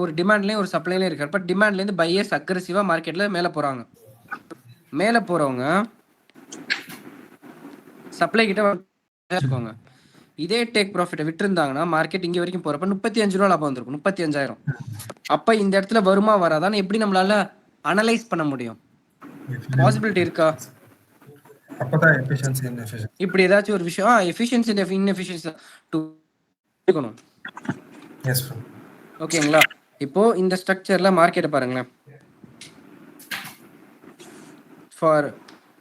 ஒரு டிமாண்ட்லேயும் ஒரு சப்ளைலையும் இருக்கிறப்ப டிமாண்ட்லேருந்து பையர்ஸ் அக்ரெசிவாக மார்க்கெட்டில் மேலே போகிறாங்க. மேலே போகிறவங்க சப்ளை கிட்ட வச்சுக்கோங்க. இதே டேக் ப்ராஃபிட்டை விட்டுருந்தாங்கன்னா மார்க்கெட் இங்கே வரைக்கும் போகிறப்ப 35 ரூபா லாபம் வந்திருக்கும், 35,000. அப்போ இந்த இடத்துல வருமா வராதான்னு எப்படி நம்மளால அனலைஸ் பண்ண முடியும்? பாசிபிலிட்டி இருக்கா? இப்படி ஏதாச்சும் ஒரு விஷயம் எஃபிஷியன்சி இன்எஃபிஷியன்சி இருக்கணும். ஓகேங்களா? இப்போ இந்த ஸ்ட்ரக்சர்ல மார்க்கெட்டை பாருங்களேன். ஃபார்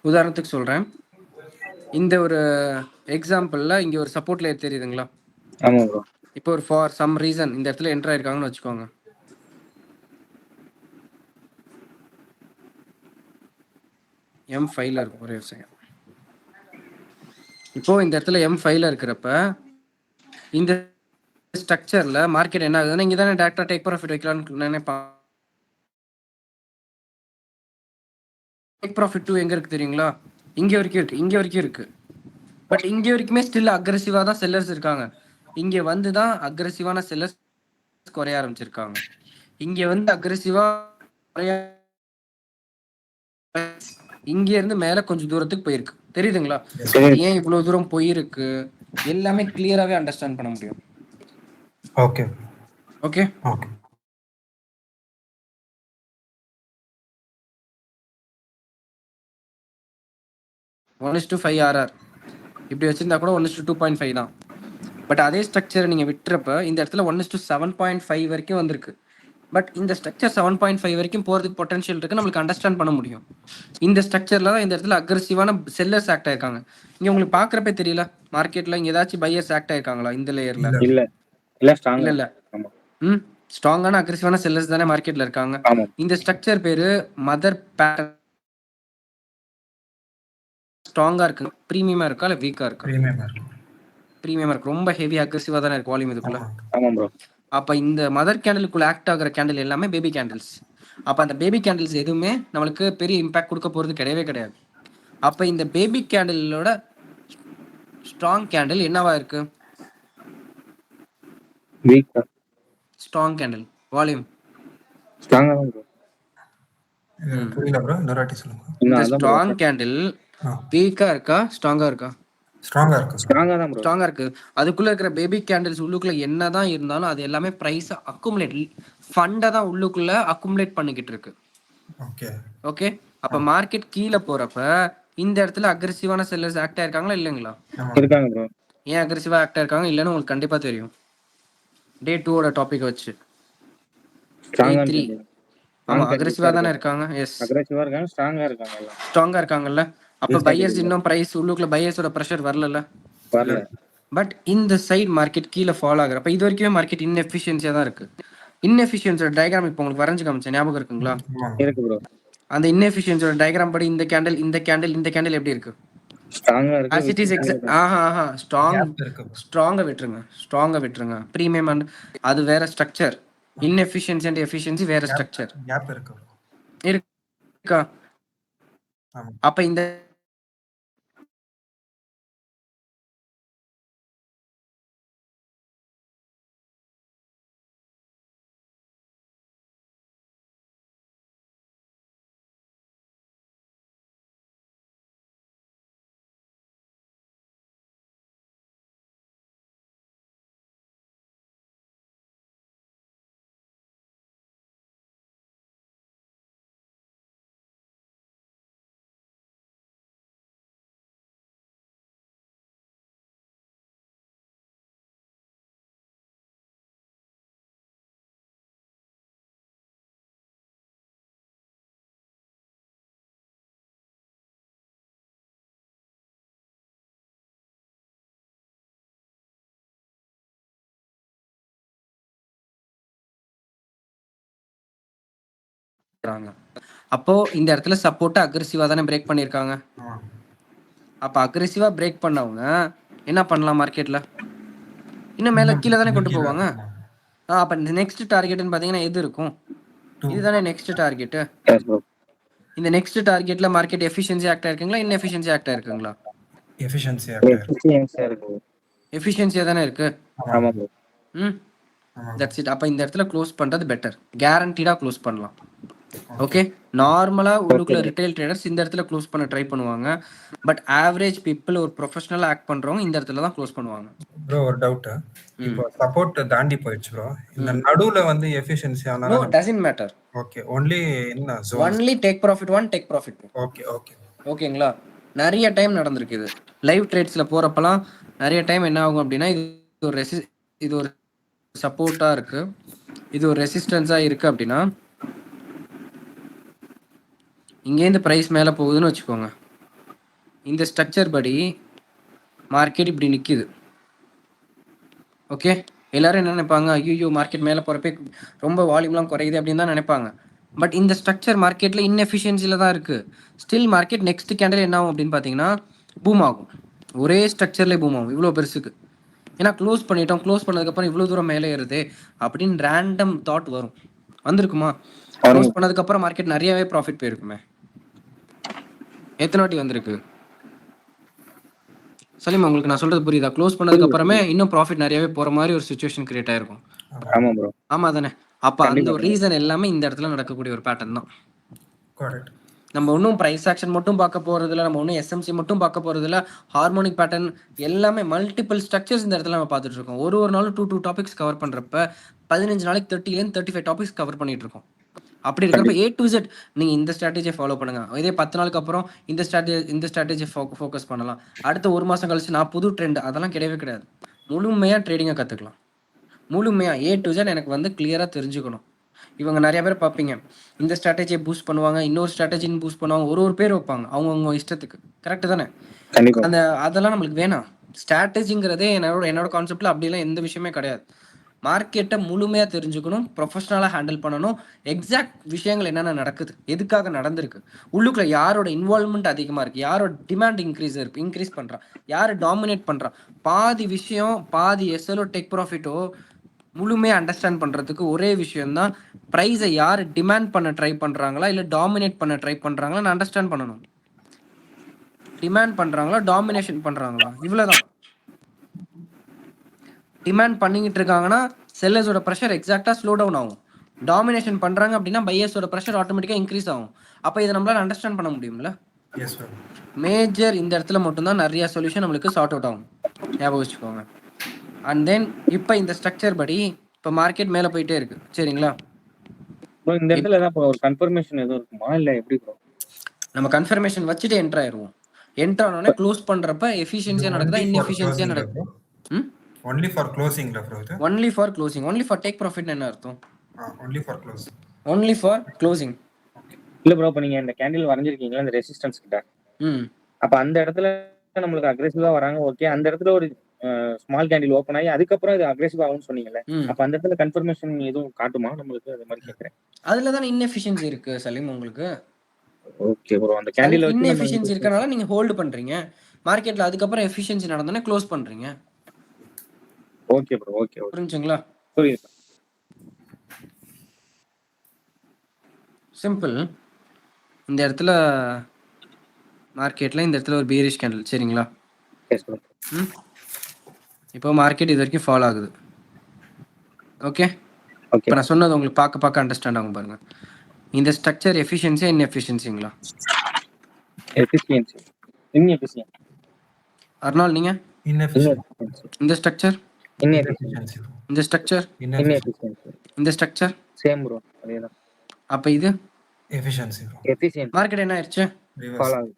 உதாரணத்துக்கு சொல்கிறேன், இந்த ஒரு எக்ஸாம்பிளில் இங்கே ஒரு சப்போர்ட் லேயர் தெரியுதுங்களா? ஆமா ப்ரோ. இப்போ ஒரு ஃபார் சம் ரீசன் இந்த இடத்துல என்டர் ஆயிருக்காங்கன்னு வச்சுக்கோங்க. M5ல இருக்கும். ஒரே ஒரு செகண்ட். இப்போ இந்த இடத்துல M5ல இருக்கிறப்ப இந்த ஸ்ட்ரக்சர்ல மார்க்கெட் என்ன ஆகுதுன்னா இங்க தானே டேரக்டா டேக் ப்ராஃபிட் வைக்கலாம்னு நினைப்பான். டேக் ப்ராஃபிட் 2 எங்க இருக்கு தெரியுங்களா? இங்க வரைக்கும் இருக்கு, இங்க வரைக்கும் இருக்கு. பட் இங்க வரைக்குமே ஸ்டில் அக்ரெசிவா தான் செல்லர்ஸ் இருக்காங்க. இங்க வந்து தான் அக்ரெசிவான செல்லர்ஸ் குறைய ஆரம்பிச்சிருக்காங்க. இங்க வந்து அக்ரெசிவா இங்க இருந்து மேல கொஞ்சம் தூரத்துக்கு போயிருக்கு. தெரியுதுங்களா? ஏன் இவ்வளவு தூரம் போயிருக்கு எல்லாமே கிளியராவே அண்டர்ஸ்டாண்ட் பண்ண முடியும். Okay okay okay. 1:5 RR இப்படி வச்சிருந்தா கூட 1:2.5 தான். பட் அதே ஸ்ட்ரக்சரை நீங்க விட்டுறப்ப இந்த இடத்துல 1:7.5 வரைக்கும் வந்திருக்கு. பட் இந்த ஸ்ட்ரக்சர் 7.5 வரைக்கும் போறதுக்கு பொட்டன்ஷியல் இருக்கு, நம்மளுக்கு அண்டர்ஸ்டாண்ட் பண்ண முடியும். இந்த ஸ்ட்ரக்சர்ல தான் இந்த இடத்துல அக்ரெசிவான செல்லர்ஸ் ஆக்ட் ஆயிருக்காங்க. இங்க உங்களுக்கு பாக்குறப்பே தெரியல மார்க்கெட்ல இங்க ஏதாச்சும் பையர்ஸ் ஆக்ட் ஆயிருக்காங்களா இந்த லேயர்ல? இல்ல இல்ல ஸ்ட்ராங் இல்ல இல்ல. ஸ்ட்ராங்கான அக்ரெசிவான செல்லர்ஸ் தானே மார்க்கெட்ல இருக்காங்க. இந்த ஸ்ட்ரக்சர் பேரு மதர் பேட்டர்ன். ஸ்ட்ராங்கா இருக்கு, பிரீமியமா இருக்கா இல்ல வீக்கா இருக்கா? பிரீமியமா இருக்கு. ரொம்ப ஹெவி அக்ரெசிவா தானே இருக்கு வால்யூம் இதுக்குள்ள. ஆமா ப்ரோ. அப்ப இந்த மதர் கேண்டிலுக்குள்ள ஆக்ட் ஆகுற கேண்டில் எல்லாமே பேபி கேண்டில்ஸ். அப்ப அந்த பேபி கேண்டில்ஸ் எதுவுமே நம்மளுக்கு பெரிய இம்பாக்ட் கொடுக்க போறது கிடையவே கிடையாது. அப்ப இந்த பேபி கேண்டிலோட ஸ்ட்ராங் கேண்டில் என்னவா இருக்கு? வீக். ஸ்ட்ராங் கேண்டில் வால்யூம் ஸ்ட்ராங்கா தான் ப்ரோ. புரியல ப்ரோ, இன்னொரு வாட்டி சொல்லுங்க. இந்த ஸ்ட்ராங் கேண்டில் வீக்கா இருக்கா ஸ்ட்ராங்கா இருக்கா? ஸ்ட்ராங்கா இருக்கு. ஸ்ட்ராங்கா தான் ப்ரோ. ஸ்ட்ராங்கா இருக்கு. அதுக்குள்ள இருக்கிற பேபி கேண்டில்ஸ் உள்ளுக்குள்ள என்னதான் இருந்தாலும் அது எல்லாமே பிரைஸ் அக்குமுலேட் ஃபண்டை தான் உள்ளுக்குள்ள அக்குமுலேட் பண்ணிக்கிட்டு இருக்கு. Okay okay. அப்ப மார்க்கெட் கீழே போறப்ப இந்த இடத்துல அக்ரெசிவான செல்லர்ஸ் ஆக்ட் ஆயிருக்காங்களா இல்லைங்களா? இருக்காங்க ப்ரோ. ஏன் அக்ரெசிவா ஆக்ட் ஆயிருக்காங்க இல்லைன்னு உங்களுக்கு கண்டிப்பா தெரியும். டே 2ஓட டாபிக் வச்சு. டே 3 ஆமா அக்ரெசிவா தானே இருக்காங்க. எஸ் அக்ரெசிவா இருக்காங்க, ஸ்ட்ராங்கா இருக்காங்க எல்லாம். ஸ்ட்ராங்கா இருக்காங்கல்ல. அப்ப பையர்ஸ் இன்னும் பிரைஸ் உள்ளுக்குள்ள பையர்ஸோட பிரஷர் வரல. பட் இந்த சைடு மார்க்கெட் கீழே ஃபாலோ ஆகுறப்ப இது வரைக்கும் மார்க்கெட் இன்எஃபிஷியன்சியா தான் இருக்கு. இன்எஃபிஷியன்சியோட டயக்ராம் இப்போ உங்களுக்கு வரைஞ்சு காமிச்சேன், ஞாபகம் இருக்குங்களா? இருக்கு ப்ரோ. அந்த இன்எஃபிஷியன்சியோட டயக்ராம் படி இந்த கேண்டில் இந்த கேண்டில் இந்த கேண்டில் எப்படி இருக்கு? ஸ்ட்ராங்கா இருக்கு. as it is ஸ்ட்ராங்கா விட்டுருங்க. பிரீமியம் அண்ட் அது வேற ஸ்ட்ரக்சர். இன்எஃபிஷியன்சி அண்ட் எஃபிஷியன்சி வேற ஸ்ட்ரக்சர். கேப் இருக்கு. இருக்கா? அப்ப இந்த அப்போ இந்த இடத்துல சப்போர்ட் அக்ரெசிவா தானே பிரேக் பண்ணிருக்காங்க. அப்ப அக்ரெசிவா பிரேக் பண்ணவங்க என்ன பண்ணலாம் மார்க்கெட்ல? இன்னும் மேல கீழே தானே கொண்டு போவாங்க. அப்ப நெக்ஸ்ட் டார்கெட்னு பாத்தீங்கன்னா எது இருக்கும்? இதுதானே நெக்ஸ்ட் டார்கெட். இந்த நெக்ஸ்ட் டார்கெட்ல மார்க்கெட் எஃபிஷியன்சி ஆக்ட் ஆயிருக்குங்களா இன்எஃபிஷியன்சி ஆக்ட் ஆயிருக்குங்களா? எஃபிஷியன்சியா தானே இருக்கு. That's it. அப்ப இந்த இடத்துல க்ளோஸ் பண்றது பெட்டர். கேரண்டீடா க்ளோஸ் பண்ணலாம். ஓகே. நார்மலா உள்ளுக்குள்ள ரிட்டைல் ட்ரேடர்ஸ் இந்த இடத்துல க்ளோஸ் பண்ண ட்ரை பண்ணுவாங்க. பட் ஆவரேஜ் பீப்புள் ஒரு ப்ரொஃபஷனலா ஆக்ட் பண்றவங்க இந்த இடத்துல தான் க்ளோஸ் பண்ணுவாங்க. ப்ரோ ஒரு டவுட். இப்போ சப்போர்ட் தாண்டி போயிடுச்சு ப்ரோ. இந்த நடுவுல வந்து எஃபிஷியன்சி ஆனா no doesn't matter. Okay. Only என்ன zone. Only take profit 1 take profit 2. Okay. ஓகேங்களா? நிறைய டைம் நடந்திருக்கு இது. லைவ் ட்ரேட்ஸ்ல போறப்பலாம் நிறைய டைம் என்ன ஆகும் அப்படின்னா இது ஒரு சப்போர்ட்டா இருக்கு, இது ஒரு ரெசிஸ்டன்ஸா இருக்கு அப்படின்னா இங்கேருந்து ப்ரைஸ் மேலே போகுதுன்னு வச்சுக்கோங்க. இந்த ஸ்ட்ரக்சர் படி மார்க்கெட் இப்படி நிற்கிது. ஓகே, எல்லாரும் என்ன நினைப்பாங்க, ஐயோ மார்க்கெட் மேலே போகிறப்பே ரொம்ப வால்யூம்லாம் குறையுது அப்படின்னு தான் நினைப்பாங்க. பட் இந்த ஸ்ட்ரக்சர் மார்க்கெட்டில் இன்எஃபிஷியன்சியில் தான் இருக்குது. ஸ்டில் மார்க்கெட் நெக்ஸ்ட் கேண்டில் என்ன ஆகும் அப்படின்னு பார்த்தீங்கன்னா பூம் ஆகும். ஒரே ஸ்ட்ரக்சர்லேயே பூம் ஆகும் இவ்வளோ பெருசுக்கு. ஏன்னா க்ளோஸ் பண்ணிட்டோம், க்ளோஸ் பண்ணதுக்கப்புறம் இவ்வளோ தூரம் மேலே ஏறுது அப்படின்னு ரேண்டம் தாட் வரும். வந்திருக்குமா? க்ளோஸ் பண்ணதுக்கப்புறம் மார்க்கெட் நிறையவே ப்ராஃபிட் போயிருக்குமே. எத்தனை வாட்டி வந்திருக்கு சலீம்? உங்களுக்கு நான் சொல்றது புரியுதா? க்ளோஸ் பண்ணதுக்கு அப்புறமே இன்னும் ப்ராஃபிட் நிறையவே போற மாதிரி ஒரு சுச்சுவேஷன் கிரியேட் ஆயிருக்கும். ஆமா ப்ரோ. ஆமா தானே? அப்ப அந்த ஒரு ரீசன் எல்லாமே இந்த இடத்துல நடக்கக்கூடிய ஒரு பேட்டர்ன் தான். கரெக்ட். நம்ம ஒன்றும் ப்ரைஸ் ஆக்ஷன் மட்டும் பார்க்க போறதில்ல, நம்ம ஒன்றும் எஸ்எம்சி மட்டும் பார்க்க போறதில்ல, ஹார்மோனிக் பேட்டர்ன் எல்லாமே மல்டிபிள் ஸ்ட்ரக்சர்ஸ் இந்த இடத்துல நம்ம பார்த்துட்டு இருக்கோம். ஒரு நாளும் 2 டாபிக்ஸ் கவர் பண்றப்ப 15 நாளைக்கு 30லேருந்து 35 டாபிக்ஸ் கவர் பண்ணிட்டு இருக்கோம். அப்படி இருக்கிறப்ப A to Z நீங்க இந்த ஸ்ட்ராட்டஜியை ஃபாலோ பண்ணுங்க. இதே 10 நாளுக்கு அப்புறம் இந்த ஸ்ட்ராட்டஜி ஃபோக்கஸ் பண்ணலாம். அடுத்த 1 மாசம் கழிச்சு நான் புது ட்ரெண்ட் அதெல்லாம் கிடையவே கிடையாது. முழுமையா ட்ரேடிங்கை கத்துக்கலாம். முழுமையா A to Z எனக்கு வந்து கிளியரா தெரிஞ்சுக்கணும். இவங்க நிறைய பேர் பார்ப்பீங்க, இந்த ஸ்ட்ராட்டஜியை பூஸ்ட் பண்ணுவாங்க, இன்னொரு ஸ்ட்ராட்டஜின்னு பூஸ்ட் பண்ணுவாங்க, ஒரு பேர் வைப்பாங்க அவங்க இஷ்டத்துக்கு. கரெக்ட் தானே? அந்த அதெல்லாம் நம்மளுக்கு வேணாம். ஸ்ட்ராட்டஜிங்கிறதே என்னோட கான்செப்ட்ல அப்படிலாம் எந்த விஷயமே கிடையாது. மார்க்கெட்டை முழுமையாக தெரிஞ்சுக்கணும், ப்ரொஃபஷனலாக ஹேண்டில் பண்ணணும், எக்ஸாக்ட் விஷயங்கள் என்னென்ன நடக்குது, எதுக்காக நடந்திருக்கு, உள்ளுக்குள்ள யாரோட இன்வால்மெண்ட் அதிகமாக இருக்குது, யாரோட டிமாண்ட் இன்க்ரீஸ் பண்ணுறான், யார் டாமினேட் பண்ணுறான், பாதி விஷயம் பாதி எஸ்எல்ஓ டெக் ப்ராஃபிட்டோ முழுமையாக அண்டர்ஸ்டாண்ட் பண்ணுறதுக்கு ஒரே விஷயம்தான், ப்ரைஸை யார் டிமாண்ட் பண்ண ட்ரை பண்ணுறாங்களா இல்லை டாமினேட் பண்ண ட்ரை பண்ணுறாங்களா அண்டர்ஸ்டாண்ட் பண்ணணும். டிமாண்ட் பண்ணுறாங்களா டாமினேஷன் பண்ணுறாங்களா, இவ்வளோதான். டிமாண்ட் பண்ணிக்கிட்டு இருக்காங்கன்னா செல்லர்ஸோட ப்ரெஷர் எக்ஸாக்டாக ஸ்லோ டவுன் ஆகும். டாமினேஷன் பண்ணுறாங்க அப்படின்னா பையர்ஸோட ப்ரெஷர் ஆட்டோமேட்டிக்காக இன்க்ரீஸ் ஆகும். அப்போ இதை நம்மளால் அண்டர்ஸ்டாண்ட் பண்ண முடியும்ல. மேஜர் இந்த இடத்துல மட்டும்தான் நிறைய சொல்யூஷன் நம்மளுக்கு சார்ட் அவுட் ஆகும், ஞாபகம் வச்சுக்கோங்க. அண்ட் தென் இப்போ இந்த ஸ்ட்ரக்சர் படி இப்போ மார்க்கெட் மேலே போயிட்டே இருக்கு, சரிங்களா? இந்த இடத்துல ஏதாவது ஒரு கன்ஃபர்மேஷன் எதுவும் இருக்குமா இல்லை எப்படி ப்ரோ? நம்ம கன்ஃபர்மேஷன் வச்சுட்டு என்ட்ரு ஆயிடுவோம். என்ட்ரு ஆனோடனே க்ளோஸ் பண்ணுறப்ப எஃபிஷியன்சியாக நடக்குதா இன்எஃபிஷியன்சியாக நடக்குது? only for closing la bro. only for closing, only for take profit என்ன அர்த்தம்? only for closing, only for closing. இல்ல ப்ரோ, இப்ப நீங்க இந்த கேண்டில் வரைஞ்சிருக்கீங்களா இந்த ரெசிஸ்டன்ஸ் கிட்ட, அப்ப அந்த இடத்துல நம்மளுக்கு அக்ரெசிவா வராங்க, ஓகே. அந்த இடத்துல ஒரு ஸ்மால் கேண்டில் ஓபன் ஆகி அதுக்கப்புறம் இது அக்ரெசிவ் ஆகும்னு சொன்னீங்கல்ல, அப்ப அந்த இடத்துல கன்ஃபர்மேஷன் எதுவும் காட்டுமா நம்மளுக்கு? அது மாதிரி கேக்குறேன். அதுல தான் இன்எஃபிஷியன்சி இருக்கு சலீம் உங்களுக்கு. ஓகே ப்ரோ, அந்த கேண்டில் வச்சு இன்எஃபிஷியன்சி இருக்கனால நீங்க ஹோல்ட் பண்றீங்க மார்க்கெட்ல, அதுக்கப்புறம் எஃபிஷியன்சி நடந்தனே க்ளோஸ் பண்றீங்க. Okay bro, okay. புரிஞ்சுங்களா? புரியுது. சிம்பிள். இந்த இடத்துல மார்க்கெட்ல இந்த இடத்துல ஒரு பீரிஷ் கேண்டில், சரிங்களா? இப்போ மார்க்கெட் இது வரைக்கும் ஃபாலோ ஆகுது, ஓகே. இப்போ நான் சொன்னது உங்களுக்கு பார்க்க அண்டர்ஸ்டாண்ட் ஆகும் பாருங்க. இந்த ஸ்ட்ரக்சர் எஃபிஷியன்சியா இன்எஃபிஷியன்சிங்களா? எஃபிஷியன்சி. இன்எஃபிஷியன்ட். அர்னால் நீங்க இந்த ஸ்ட்ரக்சர் inefficiency, இந்த ஸ்ட்ரக்சர் inefficiency, இந்த ஸ்ட்ரக்சர் சேம் ப்ரோ, அதேதான். அப்ப இது efficiency bro. எஃபிஷியன்ட். மார்க்கெட் என்ன ஆயிருச்சு? ஃபாலோ ஆகுது,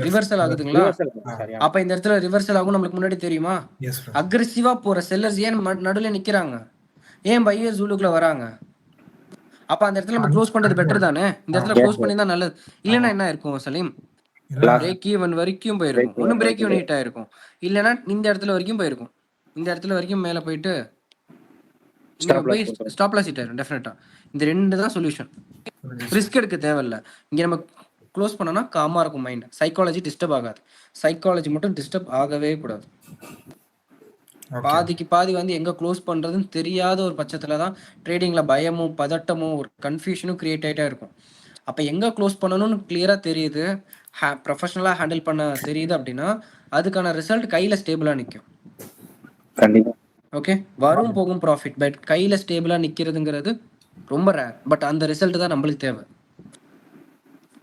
ரிவர்சல் ஆகுதுங்களா? அப்ப இந்த இடத்துல ரிவர்சல் ஆகும் நம்மளுக்கு முன்னாடி தெரியுமா? அக்ரெசிவா போற செல்லர்ஸ் ஏன் நடுவுல நிக்கிறாங்க, ஏன் பையர்ஸ் உள்ளுக்குள்ள வராங்க? அப்ப அந்த இடத்துல நம்ம க்ளோஸ் பண்றது பெட்டர் தானே? இந்த இடத்துல க்ளோஸ் பண்ணி தான் நல்லது. இல்லைன்னா என்ன இருக்கும் சலீம்? பிரேக் ஈவன் வரைக்கும் போயிருக்கும், ஒன்னும் பிரேக் ஈவன் ஹிட் ஆயிருக்கும், இல்லைன்னா இந்த இடத்துல வரைக்கும் போயிருக்கும், இந்த இடத்துல வரைக்கும் மேல போயிட்டு ஸ்டாப் லாஸ் ஹிட் ஆயிரும் டெஃபினட்டா. இந்த ரெண்டு தான் சொல்யூஷன். ரிஸ்க் எடுக்க தேவையில்ல. இங்க நம்ம க்ளோஸ் பண்ணோம்னா காமா இருக்கும் மைண்ட், சைக்காலஜி டிஸ்டர்ப் ஆகாது. சைக்காலஜி மட்டும் டிஸ்டர்ப் ஆகவே கூடாது. பாதிக்கு பாதி வந்து எங்க க்ளோஸ் பண்றதுன்னு தெரியாத ஒரு பட்சத்துல தான் ட்ரேடிங்ல பயமும் பதட்டமும் ஒரு கன்ஃபியூஷனும் கிரியேட் ஆயிட்டே இருக்கும். அப்ப எங்க க்ளோஸ் பண்ணணும்னு கிளியரா தெரியுது, ப்ரொஃபஷனலா ஹேண்டில் பண்ண தெரியுது அப்படின்னா அதுக்கான ரிசல்ட் கையில ஸ்டேபிளா நிற்கும். ஓகே, வரும் போகும் ப்ராஃபிட், பட் கையில ஸ்டேபிளா நிக்கிறதுங்கிறது ரொம்ப ரேர். பட் அந்த ரிசல்ட் தான் நம்மளுக்கு தேவை.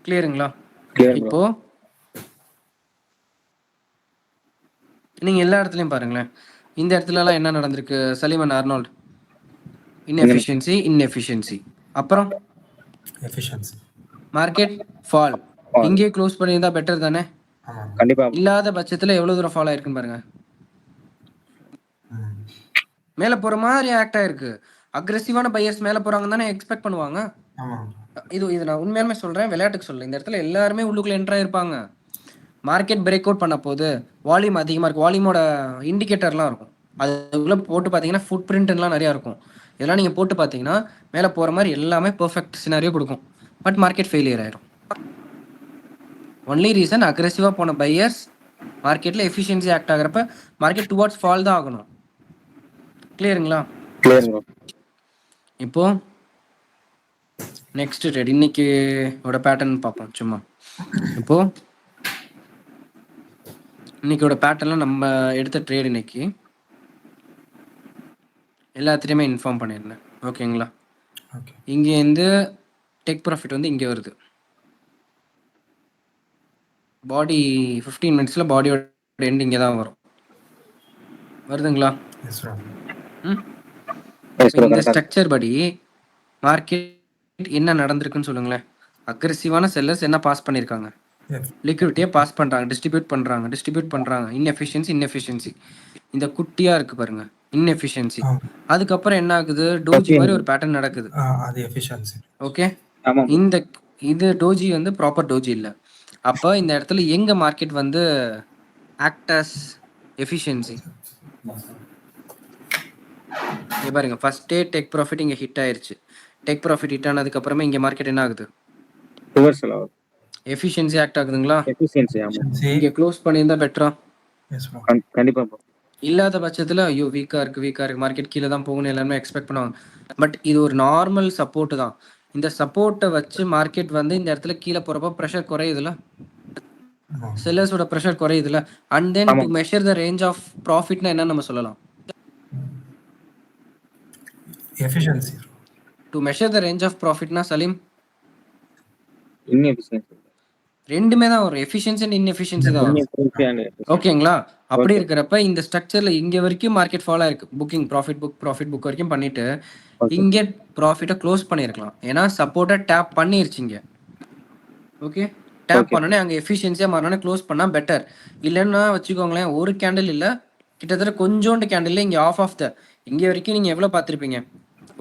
கிளியருங்களா? இப்போ நீங்க எல்லா இடத்துலயும் பாருங்களேன், இந்த இடத்துல எல்லாம் என்ன நடந்திருக்கு சலீம் அண்ட் அர்னால்ட்? இன்எஃபிஷியன்சி, அப்புறம் efficiency, மார்க்கெட் ஃபால். இங்கே க்ளோஸ் பண்ணியிருந்தா பெட்டர் தானே? கண்டிப்பா. இல்லாத பட்சத்துல எவ்வளவு தூரம் ஃபால் ஆயிருக்குன்னு பாருங்க. மேல போற மாதிரி ஆக்ட் ஆயிருக்கு. அக்ரெசிவான பையர்ஸ் மேல போறாங்கன்னு தானே எக்ஸ்பெக்ட் பண்ணுவாங்க. இது நான் உண்மையாலுமே சொல்றேன், விளையாட்டுக்கு சொல்றேன். இந்த இடத்துல எல்லாருமே உள்ளுக்குள்ள என்ட்ரா இருப்பாங்க. மார்க்கெட் பிரேக் அவுட் பண்ண போது வால்யூம் அதிகமா இருக்கு, வால்யூமோட இண்டிகேட்டர்லாம் இருக்கும். அதுக்குள்ள போட்டு பார்த்தீங்கன்னா ஃபுட் பிரிண்ட்லாம் நிறையா இருக்கும். இதெல்லாம் நீங்கள் போட்டு பார்த்தீங்கன்னா மேலே போகிற மாதிரி எல்லாமே பெர்ஃபெக்ட் சினாரியோ கொடுக்கும். பட் மார்க்கெட் ஃபெயிலியர் ஆயிரும். ஒன்லி ரீசன் அக்ரெசிவாக போன பையர்ஸ் மார்க்கெட்டில் எஃபிஷியன்சி ஆக்ட் ஆகிறப்ப மார்க்கெட் டுவார்ட்ஸ் ஃபால் தான் ஆகணும். கிளியருங்களா? இப்போ நெக்ஸ்ட் ட்ரேட் இன்னைக்கு பேட்டர்ன் பார்ப்போம். சும்மா இப்போ இன்னைக்கோட பேட்டர்ன்லாம் நம்ம எடுத்த ட்ரேட் இன்னைக்கு எல்லாத்துலேயுமே இன்ஃபார்ம் பண்ணியிருந்தேன். ஓகேங்களா? இங்கேருந்து டேக் ப்ராஃபிட் வந்து இங்கே வருது. பாடி 15 மினிட்ஸில் பாடியோட எண்ட் இங்கே தான் வரும். வருதுங்களா? இந்த ஸ்ட்ரக்சர் படி மார்க்கெட் என்ன நடந்திருக்குன்னு சொல்லுங்களேன். அக்ரெசிவான செல்லர்ஸ் என்ன பாஸ் பண்ணியிருக்காங்க? லிக்விடிட்டியை பாஸ் பண்ணுறாங்க, டிஸ்ட்ரிபியூட் பண்ணுறாங்க. இன்எஃபிஷியன்சி இந்த குட்டியாக இருக்குது பாருங்க, இன்எஃபிஷியன்சி. அதுக்கப்புறம் என்ன ஆகுது? டோஜி மாதிரி ஒரு பேட்டர்ன் நடக்குது. ஓகே, இந்த இது டோஜி வந்து ப்ராப்பர் டோஜி இல்லை. அப்போ இந்த இடத்துல எங்க மார்க்கெட் வந்து ஆக்டர்ஸ் எஃபிஷியன்சி பாருங்க. ஃபர்ஸ்டே டேக் ப்ராஃபிட் இங்கே ஹிட் ஆயிருச்சு. டேக் ப்ராஃபிட் ஹிட் ஆனதுக்கு அப்புறமா இங்கே மார்க்கெட் என்ன ஆகுது? எஃபிஷியன்சி ஆக்ட் ஆகுதுங்களா? இங்கே க்ளோஸ் பண்ணியிருந்தா பெட்டரா? கண்டிப்பா. இல்லாத பட்சத்தில் ஐயோ வீக்கா இருக்கு மார்க்கெட் கீழே தான் போகணும் எல்லாருமே எக்ஸ்பெக்ட் பண்ணுவாங்க. பட் இது ஒரு நார்மல் சப்போர்ட் தான். இந்த சப்போர்ட்டை வச்சு மார்க்கெட் வந்து இந்த இடத்துல கீழே போறப்ப ப்ரெஷர் குறையுதுல, செல்லர்ஸோட ப்ரெஷர் குறையுதுல. And then to measure the range of ப்ராஃபிட்னா என்ன நம்ம சொல்லலாம்? Efficiency. To measure the range of ப்ராஃபிட்னா சலீம் இன்எஃபிஷியன்சி ரெண்டுமே தான் வரும். எஃபிஷியன்சி அண்ட் இன்எஃபிஷியன்சி தான் வரும். ஓகேங்களா? அப்படி இருக்கிறப்ப இந்த ஸ்ட்ரக்சர்ல இங்க வரைக்கும் மார்க்கெட் ஃபால் ஆயிருக்கு. புக்கிங் ப்ராஃபிட் புக் வரைக்கும் பண்ணிட்டு இங்கே ப்ராஃபிட்டை க்ளோஸ் பண்ணியிருக்கலாம். ஏன்னா சப்போர்ட்டை டேப் பண்ணிருச்சிங்க. ஓகே, டேப் பண்ணோன்னே அங்கே எஃபிஷியன்சியாக மாறினோடனே க்ளோஸ் பண்ணால் பெட்டர். இல்லைன்னா வச்சுக்கோங்களேன், ஒரு கேண்டில் இல்லை, கிட்டத்தட்ட கொஞ்சோண்டு கேண்டில் இங்கே ஆஃப் த இங்கே வரைக்கும் நீங்கள் எவ்வளோ பார்த்துருப்பீங்க?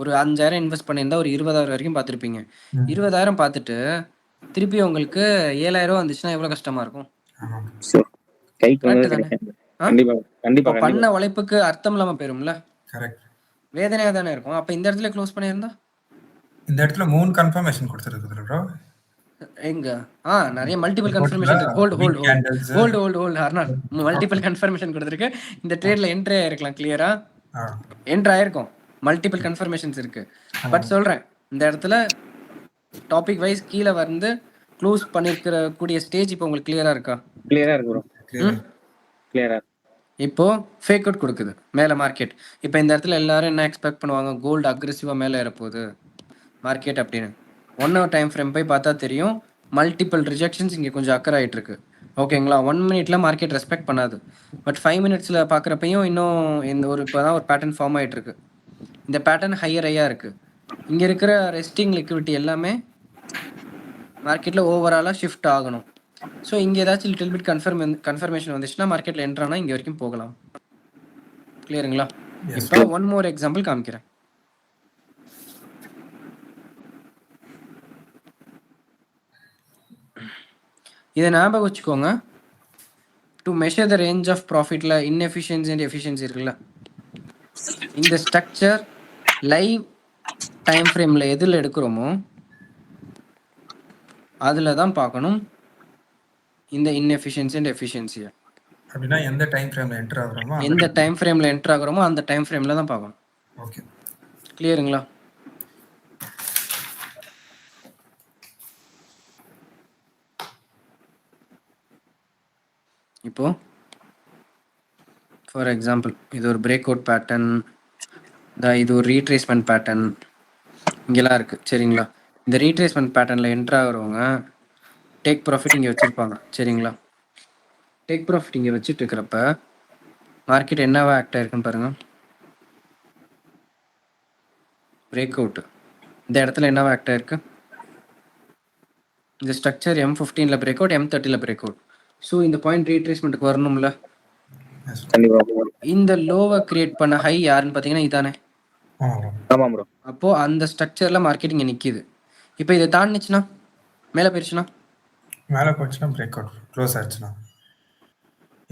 ஒரு 5000 இன்வெஸ்ட் பண்ணியிருந்தா ஒரு 20,000 வரைக்கும் பார்த்துருப்பீங்க. 20,000 பார்த்துட்டு திருப்பி உங்களுக்கு 7,000 வந்துச்சுன்னா எவ்வளோ கஷ்டமா இருக்கும்? பண்ண உழைப்புக்கு அர்த்தம் இல்லாம போயிரும்ல, வேதனையா தானே இருக்கும். அப்ப இந்த இடத்துல க்ளோஸ் பண்ணியிருந்தா இந்த இடத்துல 3 கன்ஃபர்மேஷன் கொடுத்துருக்கு ப்ரோ. எங்க நிறைய மல்டிபிள் கன்ஃபர்மேஷன் இருக்கு. ஹோல்ட் அர்னால் மல்டிபிள் கன்ஃபர்மேஷன் கொடுத்துருக்கு. இந்த ட்ரேட்ல என்ட்ரி ஆயிருக்கலாம், கிளியரா என்ட்ரி ஆயிருக்கும். மல்டிபிள் கன்ஃபர்மேஷன்ஸ் இருக்கு. பட் சொல்றேன், இந்த இடத்துல டாபிக் வைஸ் கீழே வந்து க்ளோஸ் பண்ணிருக்கிற கூடிய ஸ்டேஜ் இப்போ உங்களுக்கு கிளியரா இருக்கா? கிளியரா இருக்கு ப்ரோ, கிளியரா. இப்போ ஃபேக் அவுட் கொடுக்குது மேலே மார்க்கெட். இப்போ இந்த இடத்துல எல்லாரும் என்ன எக்ஸ்பெக்ட் பண்ணுவாங்க? கோல்டு அக்ரெசிவாக மேலே ஏறப்போகுது மார்க்கெட் அப்படின்னு. 1 hour டைம் ஃப்ரேம் போய் பார்த்தா தெரியும், மல்டிபிள் ரிஜெக்ஷன்ஸ் இங்கே கொஞ்சம் அக்கர் ஆகிட்டு இருக்கு. ஓகேங்களா? 1 minute மார்க்கெட் ரெஸ்பெக்ட் பண்ணாது. பட் 5 minutes பார்க்குறப்பையும் இன்னும் இந்த இப்போ தான் ஒரு பேட்டர்ன் ஃபார்ம் ஆகிட்டு இருக்கு. இந்த பேட்டர்ன் ஹையாக இருக்குது. இங்கே இருக்கிற ரெஸ்டிங் லிக்விடிட்டி எல்லாமே மார்க்கெட்டில் ஓவராலாக ஷிஃப்ட் ஆகணும். ஸோ இங்கே ஏதாச்சும் லிட்டில் பிட் கன்ஃபர்மேஷன் வந்துச்சுன்னா மார்க்கெட்டில் என்ட்ரானா இங்கே வரைக்கும் போகலாம். கிளியருங்களா? இப்போ 1 more எக்ஸாம்பிள் காமிக்கிறேன். இதை ஞாபகம் வச்சுக்கோங்க. To measure the range of ப்ராஃபிட்டில் இன்எஃபிஷியன்சி அண்ட் எஃபிஷியன்சி இருக்குல்ல, இந்த ஸ்ட்ரக்சர் லைவ் டைம் ஃப்ரேமில் எதில் எடுக்கிறோமோ அதில் தான் பார்க்கணும் இந்த இன்எஃபிஷியன்சி அண்ட் எஃபிஷியன்சியை. அப்படின்னா எந்த டைம் ஃப்ரேம்ல என்டர் ஆகுறோமோ அந்த டைம் ஃப்ரேம்ல தான் பார்க்கணும். ஓகே, கிளியருங்களா? இப்போ ஃபார் எக்ஸாம்பிள் இது ஒரு பிரேக் அவுட் பேட்டர்ன், இது ஒரு ரீட்ரேஸ்மெண்ட் பேட்டர்ன் இங்கெல்லாம் இருக்குது. சரிங்களா? இந்த ரீட்ரேஸ்மெண்ட் பேட்டர்னில் என்ட்ரு ஆகிறவங்க டேக் ப்ராஃபிட் இங்கே வச்சுருப்பாங்க. சரிங்களா? டேக் ப்ராஃபிட் இங்கே வச்சுட்டு இருக்கிறப்ப மார்க்கெட் என்னவா ஆக்ட் ஆயிருக்குன்னு பாருங்கள். பிரேக் அவுட்டு இந்த இடத்துல என்னவா ஆக்ட் ஆயிருக்கு? இந்த structure M15 break out, M30 break out. So இந்த பாயிண்ட் ரீட்ரேஸ்மெண்ட்டுக்கு வரணும்ல. இந்த லோவை கிரியேட் பண்ண ஹை யாருன்னு பார்த்தீங்கன்னா இதானே. அப்போ அந்த ஸ்ட்ரக்சர்ல மார்க்கெட் இங்கே நிற்கிது. இப்போ இதை தாண்டிச்சுன்னா மேலே போயிடுச்சுன்னா பிரேக் அவுட் க்ளோஸ் ஆயிடுச்சுன்னா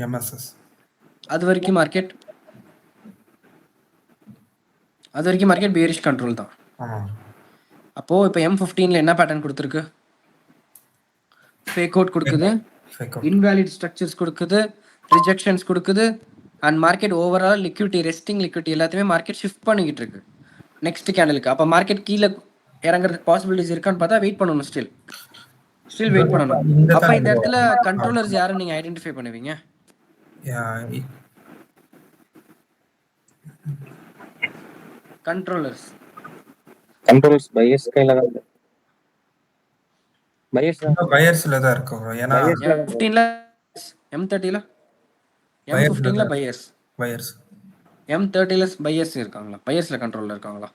MSS அது வரைக்கும் மார்க்கெட் அது வரைக்கும் மார்க்கெட் பேரிஷ் கண்ட்ரோல் தான். அப்போது இப்போ M15ல என்ன பேட்டர்ன் கொடுத்துருக்கு? ஃபேக் அவுட் கொடுக்குது, இன்வேலிட் ஸ்ட்ரக்சர்ஸ் கொடுக்குது, ரிஜெக்ஷன்ஸ் கொடுக்குது, அண்ட் மார்க்கெட் ஓவரால் லிக்விட்டி, ரெஸ்டிங் லிக்விட்டி எல்லாத்தையுமே மார்க்கெட் ஷிஃப்ட் பண்ணிக்கிட்டு இருக்கு நெக்ஸ்ட் கேண்டலுக்கு. அப்போ மார்க்கெட் கீழே இறங்குறதுக்கு பாசிபிலிட்டிஸ் இருக்கான்னு பார்த்தா வெயிட் பண்ணணும், ஸ்டில் வெயிட் பண்ணணும். அப்போ இந்த இடத்துல கண்ட்ரோலர்ஸ் யாரும் நீங்கள் ஐடென்டிஃபை பண்ணுவீங்க? கண்ட்ரோலர்ஸ் பையர்ஸ் கையில தான் இருக்கு. பையர்ஸ்ல தான் இருக்கும். ஏன்னா M15ல M30ல M15ல பையர்ஸ், M30ல பையர்ஸ் இருக்காங்களா? பையர்ஸ்ல கண்ட்ரோல்ல இருக்காங்களா?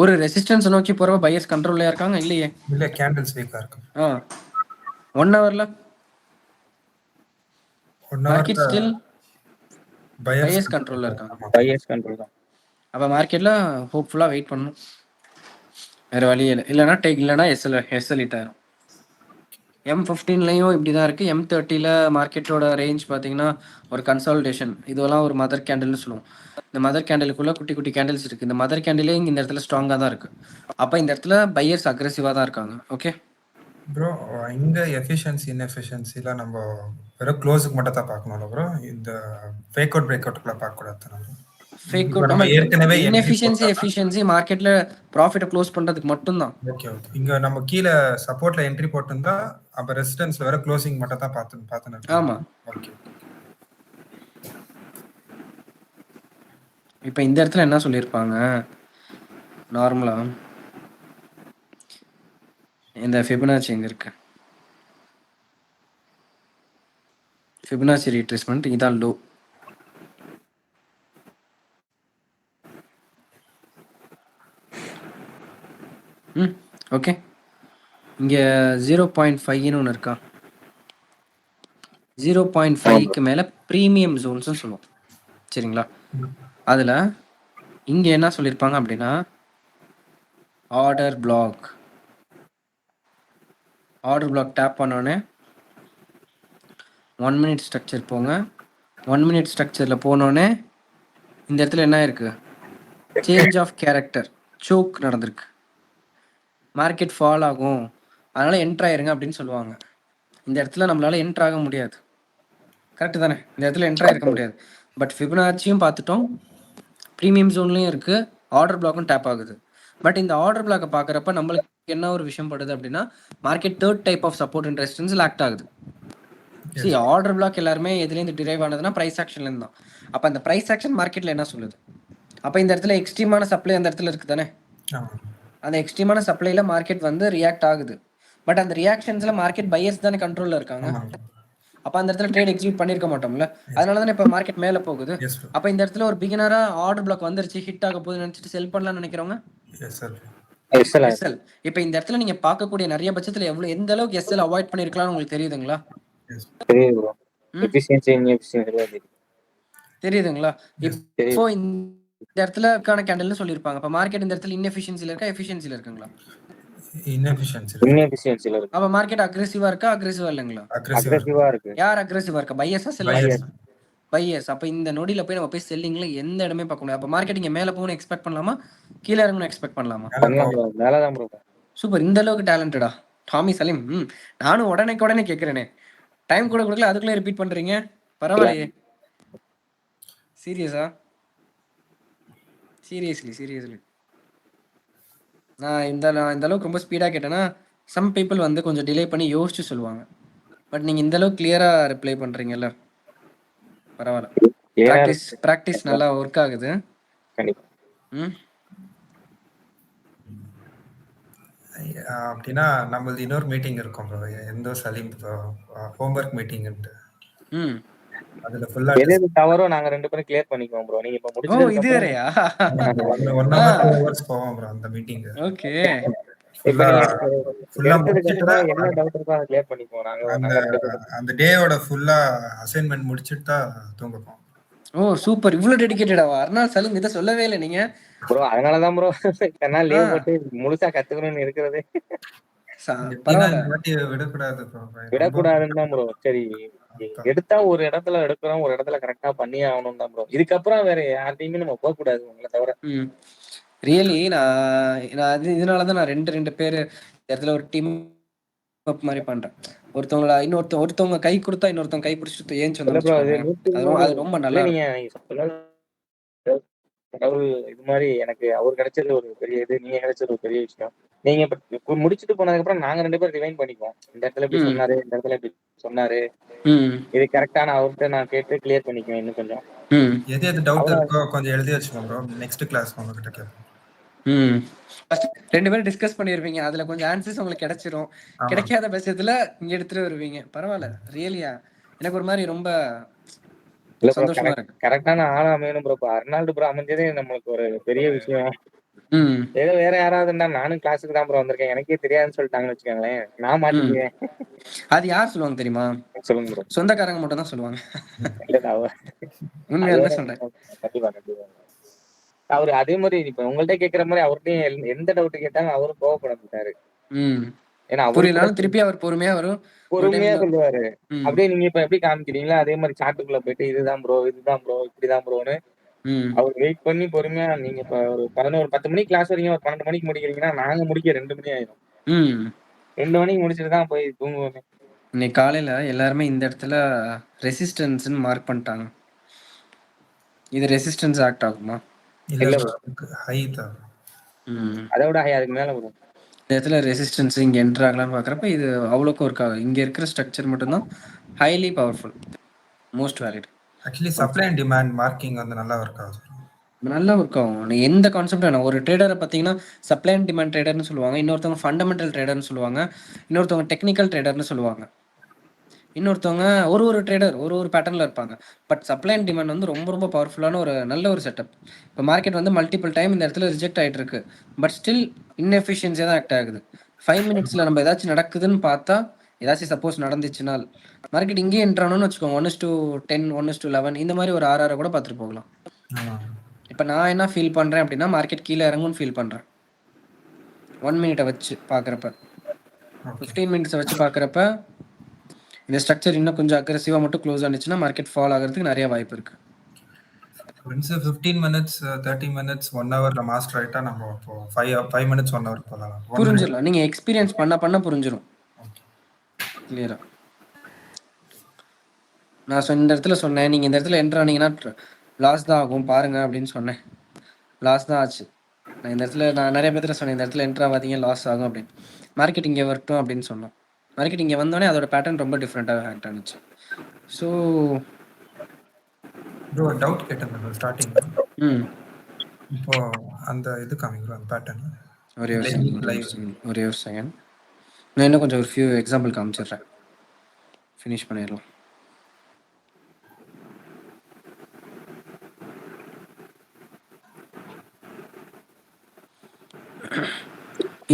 ஒரு ரெசிஸ்டன்ஸ் நோக்கி போறவ பையர்ஸ் கண்ட்ரோல்ல இருக்காங்க இல்லையே? இல்ல, கேண்டில்ஸ் வீக்கா இருக்கு. 1 ஹவர்ல மார்க்கெட் ஸ்டில் பையர்ஸ் கண்ட்ரோல்ல இருக்காங்க. பையர்ஸ் கண்ட்ரோல் தான். அப்ப மார்க்கெட்ல ஹோப்ஃபுல்லா வெயிட் பண்ணணும், வேற வழி இல்லை. இல்லைனா டேக், இல்லைனா எஸ்எல் ஹிட் ஆயிரும். M15லையும் இப்படி தான் இருக்குது. M30ல மார்க்கெட்டோட ரேஞ்ச் பார்த்தீங்கன்னா ஒரு கன்சால்டேஷன், இதெல்லாம் ஒரு மதர் கேண்டில்னு சொல்லுவோம். இந்த மதர் கேண்டிலுக்குள்ளே குட்டி குட்டி கேண்டில்ஸ் இருக்குது. இந்த மதர் கேண்டிலே இந்த இடத்துல ஸ்ட்ராங்காக தான் இருக்குது. அப்போ இந்த இடத்துல பையர்ஸ் அக்ரெசிவாக தான் இருக்காங்க. ஓகே ப்ரோ, இங்கே எஃபிஷியன்சி இன்எஃபிஷியன்சிலாம் நம்ம வெறும் க்ளோஸுக்கு மட்டும் தான் பார்க்கணும்ல ப்ரோ? இந்த ஃபேக் அவுட் பிரேக் அவுட்டுக்குள்ள பார்க்கக்கூடாது. ஃபேக் அவுட் நம்ம ஏற்கனவே இன்எஃபிஷியன்சி எஃபிஷியன்சி மார்க்கெட்ல ப்ராஃபிட்டை க்ளோஸ் பண்றதுக்கு மட்டும் தான். Okay okay. இங்க நம்ம கீழ சப்போர்ட்ல என்ட்ரி போட்டுருந்தா அப்ப ரெசிஸ்டன்ஸ்ல வர க்ளோசிங் மட்டும் தான் பார்த்துனேன். ஆமா. ஓகே. இப்போ இந்த இடத்துல என்ன சொல்லியிருப்பாங்க நார்மலா, இந்த ஃபிபனாச்சி எங்க இருக்கு? ஃபிபனாச்சி ரீட்ரேஸ்மெண்ட் இதான் லோ. ஓகே, இங்கே 0.5ன்னு ஒன்று இருக்கா? 0.5க்கு மேலே ப்ரீமியம் ஜோன்ஸ்னு சொல்லுவோம், சரிங்களா? அதில் இங்கே என்ன சொல்லியிருப்பாங்க அப்படின்னா, ஆர்டர் பிளாக் டேப் பண்ணோடனே 1 மினிட் ஸ்ட்ரக்சர் போங்க. 1 மினிட் ஸ்ட்ரக்சரில் போனோடனே இந்த இடத்துல என்ன இருக்குது? சேஞ்ச் ஆஃப் கேரக்டர், சோக் நடந்திருக்கு. மார்க்கெட் ஃபால் ஆகும், அதனால் என்ட்ரு ஆயிருங்க அப்படின்னு சொல்லுவாங்க. இந்த இடத்துல நம்மளால் என்ட்ரு ஆக முடியாது, கரெக்டு தானே? இந்த இடத்துல என்ட்ரு ஆகிருக்க முடியாது. பட் ஃபிபனாச்சியும் பார்த்துட்டோம், ப்ரீமியம் ஜோன்லேயும் இருக்குது, ஆர்டர் பிளாக்கும் டேப் ஆகுது. பட் இந்த ஆர்டர் பிளாக்கை பார்க்குறப்ப நம்மளுக்கு என்ன ஒரு விஷயம் படுது அப்படின்னா, market third type of support and resistance act ஆகுது. சரி, ஆர்டர் பிளாக் எல்லாருமே எதுலேருந்து டிரைவ் ஆனதுன்னா ப்ரைஸ் ஆக்ஷன்லேருந்து தான். அப்போ அந்த ப்ரைஸ் ஆக்ஷன் மார்க்கெட்டில் என்ன சொல்லுது? அப்போ இந்த இடத்துல எக்ஸ்ட்ரீமான சப்ளை அந்த இடத்துல இருக்குது தானே? அந்த எக்ஸ்ட்ரீமான சப்ளைல மார்க்கெட் வந்து ரியாக்ட் ஆகுது. பட் அந்த ரியாக்ஷன்ஸ்ல மார்க்கெட் பையர்ஸ் தானே கண்ட்ரோல்ல இருக்காங்க. அப்போ அந்த இடத்துல ட்ரேட் எக்ஸிக்யூட் பண்ணிருக்க மாட்டோம்ல, அதனால தானே இப்போ மார்க்கெட் மேலே போகுது. அப்போ இந்த இடத்துல ஒரு பிகினரா ஆர்டர் பிளாக் வந்துருச்சு, ஹிட் ஆக போகுது நினைச்சிட்டு செல் பண்ணலாம்னு நினைக்கிறவங்க எஸ்எல். இப்போ இந்த இடத்துல நீங்க பார்க்கக்கூடிய நிறைய பட்சத்துல எந்த அளவுக்கு எஸ்எல் அவாய்ட் பண்ணிருக்கலாம்னு உங்களுக்கு தெரியுதுங்களா? தெரியுதுங்களா? இப்போ இந்த இடத்துல கேண்டில்னு சொல்லிருப்பாங்க. அப்ப மார்க்கெட் இந்த இடத்துல இன்எஃபிஷியன்சில இருக்கா, எஃபிஷியன்சில இருக்குங்களா? இன்எஃபிஷியன்சில இருக்கு. அப்ப மார்க்கெட் அக்ரெசிவா இருக்கா, அக்ரெசிவா இல்லங்களா? அக்ரெசிவா இருக்கு. யார் அக்ரெசிவா இருக்கா? பையர்ஸா செல்லர்ஸா? பையர்ஸ். அப்ப இந்த நொடியில போய் நம்ம போய் செல்லிங்ல எந்த இடமே பார்க்க முடியாது. அப்ப மார்க்கெட் இங்க மேல போகணும் எக்ஸ்பெக்ட் பண்ணலாமா, கீழ இறங்கணும் எக்ஸ்பெக்ட் பண்ணலாமா? மேல தான் ப்ரோ. சூப்பர், இந்த அளவுக்கு டேலண்டடா டாமி சலீம். நானும் உடனே கேக்குறேனே, டைம் கூட கொடுக்கல, அதுக்குள்ளே ரிப்பீட் பண்றீங்க, பரவாயில்லையே. சீரியஸா? சீரியஸ்லி நான் இந்த அளவுக்கு ரொம்ப ஸ்பீடாக கேட்டேன்னா சம் பீப்புள் வந்து கொஞ்சம் டிலே பண்ணி யோசிச்சு சொல்லுவாங்க. பட் நீங்கள் இந்த அளவுக்கு கிளியராக ரிப்ளை பண்ணுறீங்கல்ல, பரவாயில்ல. ப்ராக்டிஸ் நல்லா ஒர்க் ஆகுது. அப்படின்னா நம்மளது இன்னொரு மீட்டிங் இருக்கும் ப்ரோ, எந்த சலீம் ஹோம்வொர்க் மீட்டிங்ன்ட்டு. அதுல ஃபுல்லா எது தவறோ நாங்க ரெண்டு பேரும் கிளியர் பண்ணிக்குவோம் ப்ரோ. நீங்க இப்ப முடிச்சது இது வேறயா? 1 hour 2 hours போவோம் ப்ரோ அந்த மீட்டிங். ஓகே, ஃபுல்லா முடிச்சிட்டு தான் என்ன டவுட் இருக்கோ அதை கிளியர் பண்ணிக்குவோம் நாங்க. அந்த டேயோட ஃபுல்லா அசைன்மென்ட் முடிச்சிட்டு தான் தூங்குவோம். ஓ சூப்பர், இவ்வளவு டெடிகேட்டடாவா? அர்னால் சலீம் இதை சொல்லவே இல்லை நீங்க ப்ரோ. அதனால தான் ப்ரோ லீவ் போட்டு முழுசா கத்துக்கணும்னு இருக்கிறது. பரவாயில்ல, விடக்கூடாது ப்ரோ. விடக்கூடாதுன்னு தான் ப்ரோ. சரி, எடுத்தா ஒரு இடத்துல எடுக்கிறோம், ஒரு இடத்துல கரெக்டா பண்ணியே ஆகணும் தான் ப்ரோ. இதுக்கப்புறம் வேற யார்ட்டையுமே நம்ம போக கூடாது உங்களை தவிர. ரியலி நான் இதனாலதான் நான் ரெண்டு பேரு இடத்துல ஒரு டீம் மாதிரி பண்றேன். ஒருத்தவங்க கை கொடுத்தா இன்னொருத்தவங்க கை பிடிச்சிட்டு ஏன் சொன்னா அது ரொம்ப நல்லா. நீங்க கடவுள் இது மாதிரி எனக்கு அவர் கிடைச்சது ஒரு பெரிய இது, நீங்க கிடைச்சது ஒரு பெரிய விஷயம். நீங்க இப்ப முடிச்சுட்டு போனதுக்கு அப்புறம் நாங்க 2 பேரும் ரிவைண்ட் பண்ணிக்குவோம். இந்த இடத்துல இப்படி சொன்னாரு, இந்த இடத்துல இப்படி சொன்னாரு, இது கரெக்டான அவர்கிட்ட நான் கேட்டு கிளியர் பண்ணிக்குவேன் இன்னும் கொஞ்சம். எது டவுட் இருக்கோ கொஞ்சம் எழுதி வச்சுக்கோங்க ப்ரோ. நெக்ஸ்ட் கிளாஸ் உங்ககிட்ட கேட்போம். ரெண்டு பேரும் டிஸ்கஸ் பண்ணிருப்பீங்க, அதுல கொஞ்சம் ஆன்சர்ஸ் உங்களுக்கு கிடைச்சிரும். கிடைக்காத பட்சத்துல இங்க எடுத்துட்டு வருவீங்க. பரவாயில்ல, ரியலியா எனக்கு ஒரு மாதிரி ரொம்ப சந்தோஷமா இருக்கு. கரெக்டான ஆளா அமையணும் ப்ரோ. அர்னால்டு ப்ரோ அமைஞ்சதே நம்மளுக்கு ஒரு பெரிய விஷயம். ஏதோ வேற யாராவதுன்னா நானும் கிளாஸுக்கு தான் ப்ரோ வந்திருக்கேன், எனக்கே தெரியாதுன்னு சொல்லிட்டாங்கன்னு வச்சுக்கோங்களேன், நான் மாட்டிக்குவேன். அது யார் சொல்லுவாங்க தெரியுமா? சொல்லுங்க ப்ரோ. சொந்தக்காரங்க மட்டும் தான் சொல்லுவாங்க. சொல்றேன். கண்டிப்பா கண்டிப்பா. அவரு அதே மாதிரி இப்ப உங்கள்ட்ட கேக்குற மாதிரி அவர்கிட்டயும் எந்த டவுட் கேட்டாலும் அவரும் கோவப்பட மாட்டாரு. ஏன்னா புரியலாம், திருப்பி அவர் பொறுமையா சொல்லுவாரு. அப்படியே நீங்க இப்ப எப்படி காமிக்கிறீங்களா அதே மாதிரி சாட்டுக்குள்ள போயிட்டு இதுதான் ப்ரோ இப்படிதான் ப்ரோன்னு அவர் வெயிட் பண்ணி பொறுமையா, நீங்க இப்ப ஒரு 10 மணிக்கு கிளாஸ் வரீங்க, ஒரு 12 மணிக்கு முடிக்கிறீங்கன்னா நாங்க முடிக்க 2 மணி ஆயிடும். 2 மணிக்கு முடிச்சுட்டு தான் போய் தூங்குவோமே. இன்னைக்கு காலையில எல்லாருமே இந்த இடத்துல ரெசிஸ்டன்ஸ் மார்க் பண்ணிட்டாங்க. இது ரெசிஸ்டன்ஸ் ஆக்ட் ஆகுமா? இல்ல, ஹை தான். அதோட ஹை, அதுக்கு மேல வரும். இந்த இடத்துல ரெசிஸ்டன்ஸ் இங்க என்டர் ஆகலாம்னு பாக்குறப்ப இது அவ்வளோக்கும் ஒர்க் ஆகும். இங்க இருக்கிற ஸ்ட்ரக்சர் மட்டும்தான் highly powerful, most valid. Actually supply and demand marking வந்து நல்லா ஒர்க் ஆகுது. நல்லா ஒர்க் ஆகும். எந்த கான்செப்ட் வேணும். ஒரு ட்ரேடரை பார்த்தீங்கன்னா சப்ளை அண்ட் டிமாண்ட் ட்ரேடர்னு சொல்லுவாங்க, இன்னொருத்தவங்க ஃபண்டமெண்டல் ட்ரேடர்னு சொல்லுவாங்க, இன்னொருத்தவங்க டெக்னிக்கல் ட்ரேடர்னு சொல்லுவாங்க, இன்னொருத்தவங்க ஒரு ட்ரேடர் ஒரு பேட்டர்னில் இருப்பாங்க. பட் சப்ளை அண்ட் டிமாண்ட் வந்து ரொம்ப ரொம்ப பவர்ஃபுல்லான ஒரு நல்ல ஒரு செட்டப். இப்போ மார்க்கெட் வந்து மல்டிபிள் டைம் இந்த இடத்துல ரிஜெக்ட் ஆகிட்டு இருக்கு, பட் ஸ்டில் இன்எஃபிஷியன்சியாக தான் ஆக்ட் ஆகுது. 5 மினிட்ஸில் நம்ம ஏதாச்சும் நடக்குதுன்னு பார்த்தா, ஏதாச்சும் சப்போஸ் நடந்துச்சுனால் மார்க்கெட் இங்கேயே என்ட்ரானோன்னு வச்சுக்கோங்க, 1:10 1:11 இந்த மாதிரி ஒரு 6 கூட பார்த்துட்டு போகலாம். இப்போ நான் என்ன ஃபீல் பண்ணுறேன் அப்படின்னா, மார்க்கெட் கீழே இறங்கும்னு ஃபீல் பண்ணுறேன். 1 மினிட்டை வச்சு பார்க்குறப்ப, 15 மினிட்ஸை வச்சு பார்க்குறப்ப இந்த ஸ்ட்ரக்சர் இன்னும் கொஞ்சம் அக்ரெசிவாக மட்டும் க்ளோஸ் ஆனிச்சுன்னா மார்க்கெட் ஃபால் ஆகிறதுக்கு நிறைய வாய்ப்பு இருக்குது. 15 மினிட்ஸ் 30 மினிட்ஸ் 1 ஹவர்ல மாஸ்டர் ஆயிட்டா நம்ம இப்போ 5 மினிட்ஸ் 1 ஹவர் போகலாம். புரிஞ்சிடலாம், நீங்கள் எக்ஸ்பீரியன்ஸ் பண்ண புரிஞ்சிடும் கிளியரா. நான் இந்த இடத்துல சொன்னேன், நீங்கள் இந்த இடத்துல என்ட்ரு ஆனீங்கன்னா லாஸ் தான் ஆகும் பாருங்க அப்படின்னு சொன்னேன். லாஸ் தான் ஆச்சு. நான் இந்த இடத்துல நிறைய பேர்த்துல சொன்னேன், இந்த இடத்துல என்ட்ரு ஆகாதீங்க லாஸ் ஆகும் அப்படின்னு. மார்க்கெட் இங்கே வரட்டும் அப்படின்னு சொன்னோம். மார்க்கெட் இங்கே வந்தோடனே அதோட பேட்டர்ன் ரொம்ப டிஃப்ரெண்ட்டாக ஆக்ட் ஆனிச்சு. ஸோ ப்ரோ டவுட் கேட்டேன் ஸ்டார்டிங். இப்போ அந்த இது காமிக்கிறோம் அந்த பேட்டர்ன். ஒரே ஒரு செகண்ட், நான் இன்னும் கொஞ்சம் ஒரு ஃபியூ எக்ஸாம்பிள் காமிச்சிடுறேன், ஃபினிஷ் பண்ணிடலாம்.